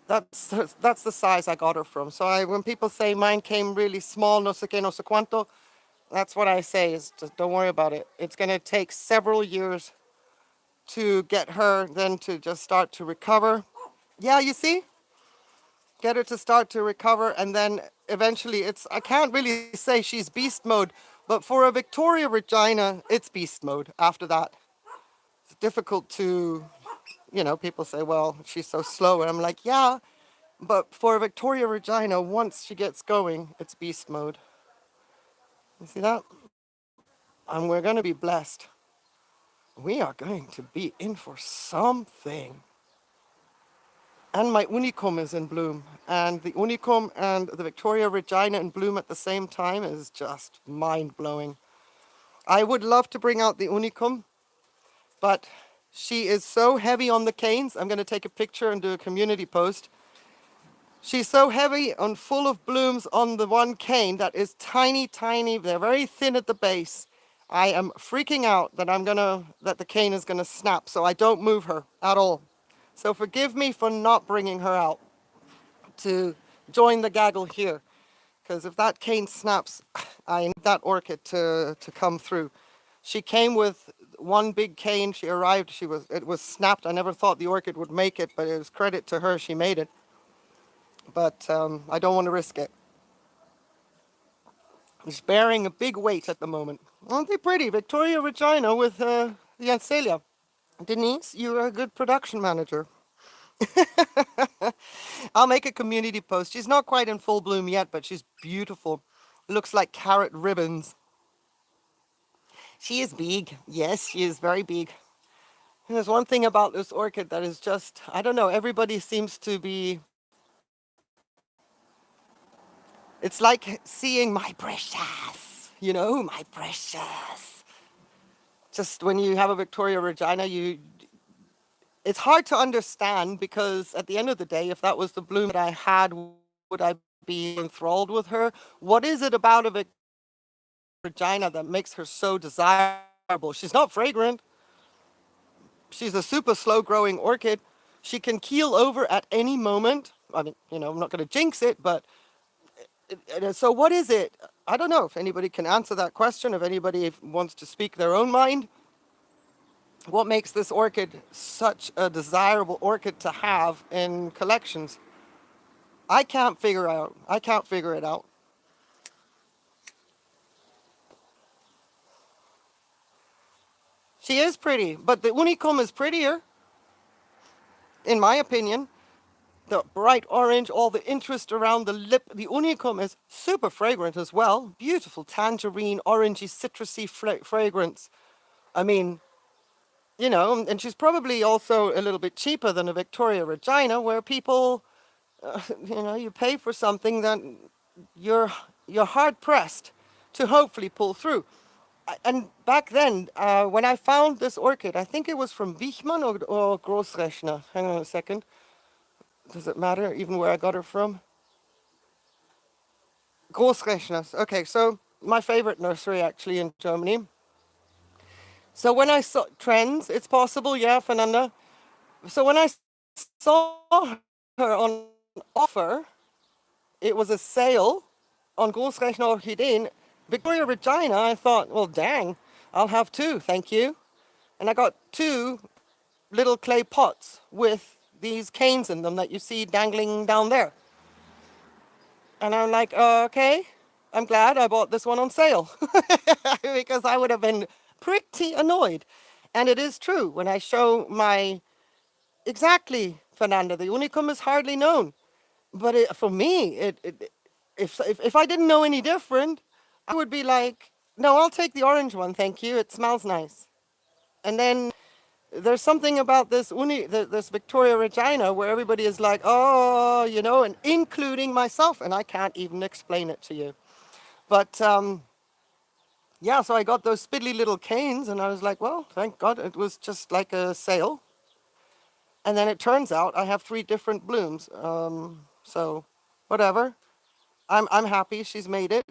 That's the size I got her from. So when people say mine came really small, no sé qué, no sé cuánto, that's what I say, is just don't worry about it. It's going to take several years to get her then to just start to recover. Yeah, you see? Get her to start to recover, and then eventually I can't really say she's beast mode, but for a victoria-regina, it's beast mode after that. It's difficult to, people say, well, she's so slow, and I'm like, yeah, but for a victoria-regina, once she gets going, it's beast mode. You see that? And we're going to be blessed. We are going to be in for something. And my unicum is in bloom. And the unicum and the victoria-regina in bloom at the same time is just mind-blowing. I would love to bring out the unicum, but she is so heavy on the canes. I'm going to take a picture and do a community post. She's so heavy and full of blooms on the one cane that is tiny, tiny. They're very thin at the base. I am freaking out that the cane is gonna snap, so I don't move her at all. So forgive me for not bringing her out to join the gaggle here, because if that cane snaps, I need that orchid to come through. She came with one big cane. She arrived. It was snapped. I never thought the orchid would make it, but it was credit to her. She made it. But I don't want to risk it. It's bearing a big weight at the moment. Aren't they pretty? Victoria-regina with the Azalea. Denise, you're a good production manager. I'll make a community post. She's not quite in full bloom yet, but she's beautiful. Looks like carrot ribbons. She is big. Yes, she is very big. And there's one thing about this orchid that is just, I don't know, everybody seems to be... It's like seeing my precious, my precious. Just when you have a victoria-regina, it's hard to understand, because at the end of the day, if that was the bloom that I had, would I be enthralled with her? What is it about a victoria-regina that makes her so desirable? She's not fragrant. She's a super slow-growing orchid. She can keel over at any moment. I mean, I'm not going to jinx it, but... So what is it? I don't know if anybody can answer that question, if anybody wants to speak their own mind. What makes this orchid such a desirable orchid to have in collections? I can't figure it out. She is pretty, but the unicum is prettier, in my opinion. The bright orange, all the interest around the lip. The unicum is super fragrant as well. Beautiful tangerine, orangey, citrusy fragrance. I mean, and she's probably also a little bit cheaper than a victoria-regina, where people, you pay for something that you're hard-pressed to hopefully pull through. And back then, when I found this orchid, I think it was from Wichmann or Großrechner. Hang on a second. Does it matter even where I got her from? Großrechners. Okay, so my favorite nursery actually in Germany. So when I saw trends, it's possible, yeah, Fernanda. So when I saw her on offer, it was a sale on Großrechner Orchideen. Victoria-regina, I thought, well, dang, I'll have two, thank you. And I got two little clay pots with these canes in them that you see dangling down there. And I'm like, okay, I'm glad I bought this one on sale because I would have been pretty annoyed. And it is true, when I show exactly, Fernanda, the unicum is hardly known. But for me, if I didn't know any different, I would be like, no, I'll take the orange one, thank you, it smells nice. And then there's something about this victoria-regina where everybody is like, oh, and including myself, and I can't even explain it to you. But yeah, so I got those spiddly little canes, and I was like, well, thank God, it was just like a sale. And then it turns out I have 3 different blooms. So whatever, I'm happy she's made it.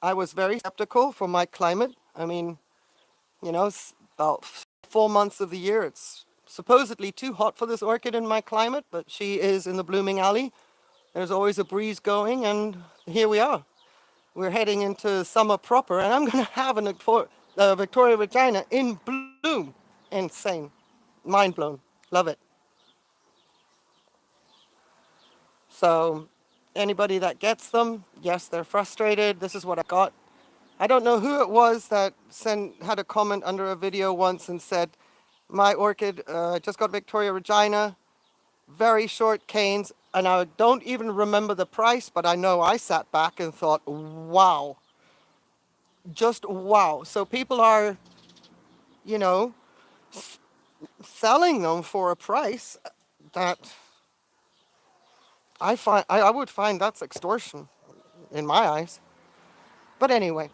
I was very skeptical for my climate. I mean, it's about 4 months of the year. It's supposedly too hot for this orchid in my climate, but she is in the blooming alley. There's always a breeze going, and here we are. We're heading into summer proper, and I'm going to have a victoria-regina in bloom. Insane. Mind blown. Love it. So anybody that gets them, yes, they're frustrated. This is what I got. I don't know who it was that had a comment under a video once and said, my orchid just got victoriae-reginae, very short canes, and I don't even remember the price, but I know I sat back and thought, wow, just wow. So people are, you know, selling them for a price that I would find that's extortion in my eyes. But anyway,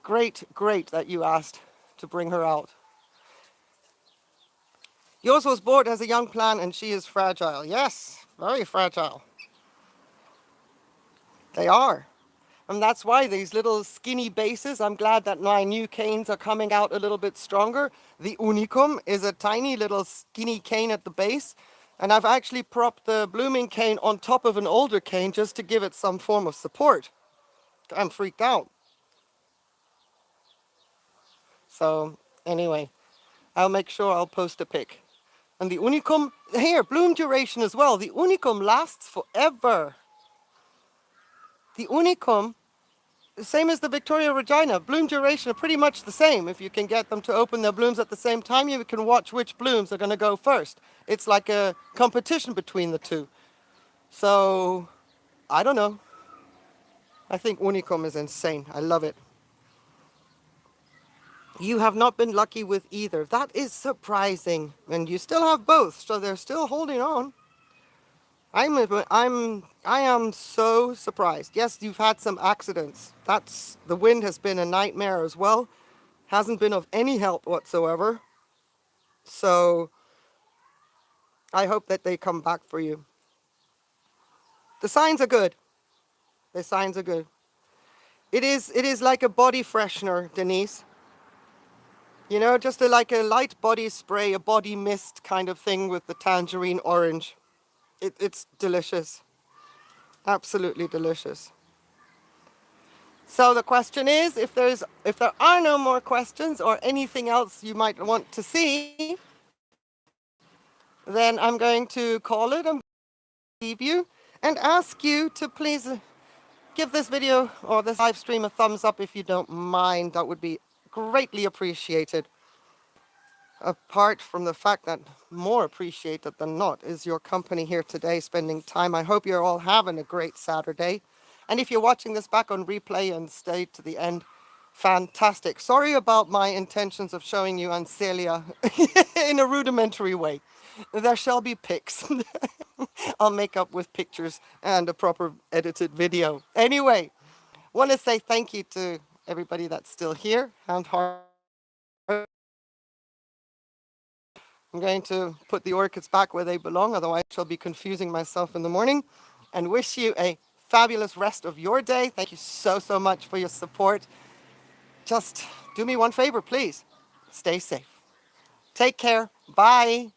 great that you asked to bring her out. Yours was bought as a young plant and she is fragile. Yes, very fragile. They are. And that's why these little skinny bases, I'm glad that my new canes are coming out a little bit stronger. The unicum is a tiny little skinny cane at the base. And I've actually propped the blooming cane on top of an older cane just to give it some form of support. I'm freaked out. So anyway, I'll make sure I'll post a pic. And the unicum, here, bloom duration as well. The unicum lasts forever. The unicum, same as the victoriae-reginae, bloom duration are pretty much the same. If you can get them to open their blooms at the same time, you can watch which blooms are going to go first. It's like a competition between the two. So, I don't know. I think unicum is insane. I love it. You have not been lucky with either. That is surprising. And you still have both, so they're still holding on. I am so surprised. Yes, you've had some accidents. The wind has been a nightmare as well. Hasn't been of any help whatsoever. So I hope that they come back for you. The signs are good. The signs are good. It is like a body freshener, Denise. You know, just like a light body spray, a body mist kind of thing with the tangerine orange. It's delicious. Absolutely delicious. So the question is, if there are no more questions or anything else you might want to see, then I'm going to call it. I'm going to leave you and ask you to please give this video or this live stream a thumbs up if you don't mind. That would be greatly appreciated. Apart from the fact that more appreciated than not is your company here today, spending time. I hope you're all having a great Saturday. And if you're watching this back on replay and stay to the end, fantastic. Sorry about my intentions of showing you Laelia in a rudimentary way. There shall be pics. I'll make up with pictures and a proper edited video. Anyway, want to say thank you to everybody that's still here. Hand heart. I'm going to put the orchids back where they belong, otherwise I'll be confusing myself in the morning. And wish you a fabulous rest of your day. Thank you so much for your support. Just do me one favor, please. Stay safe. Take care. Bye.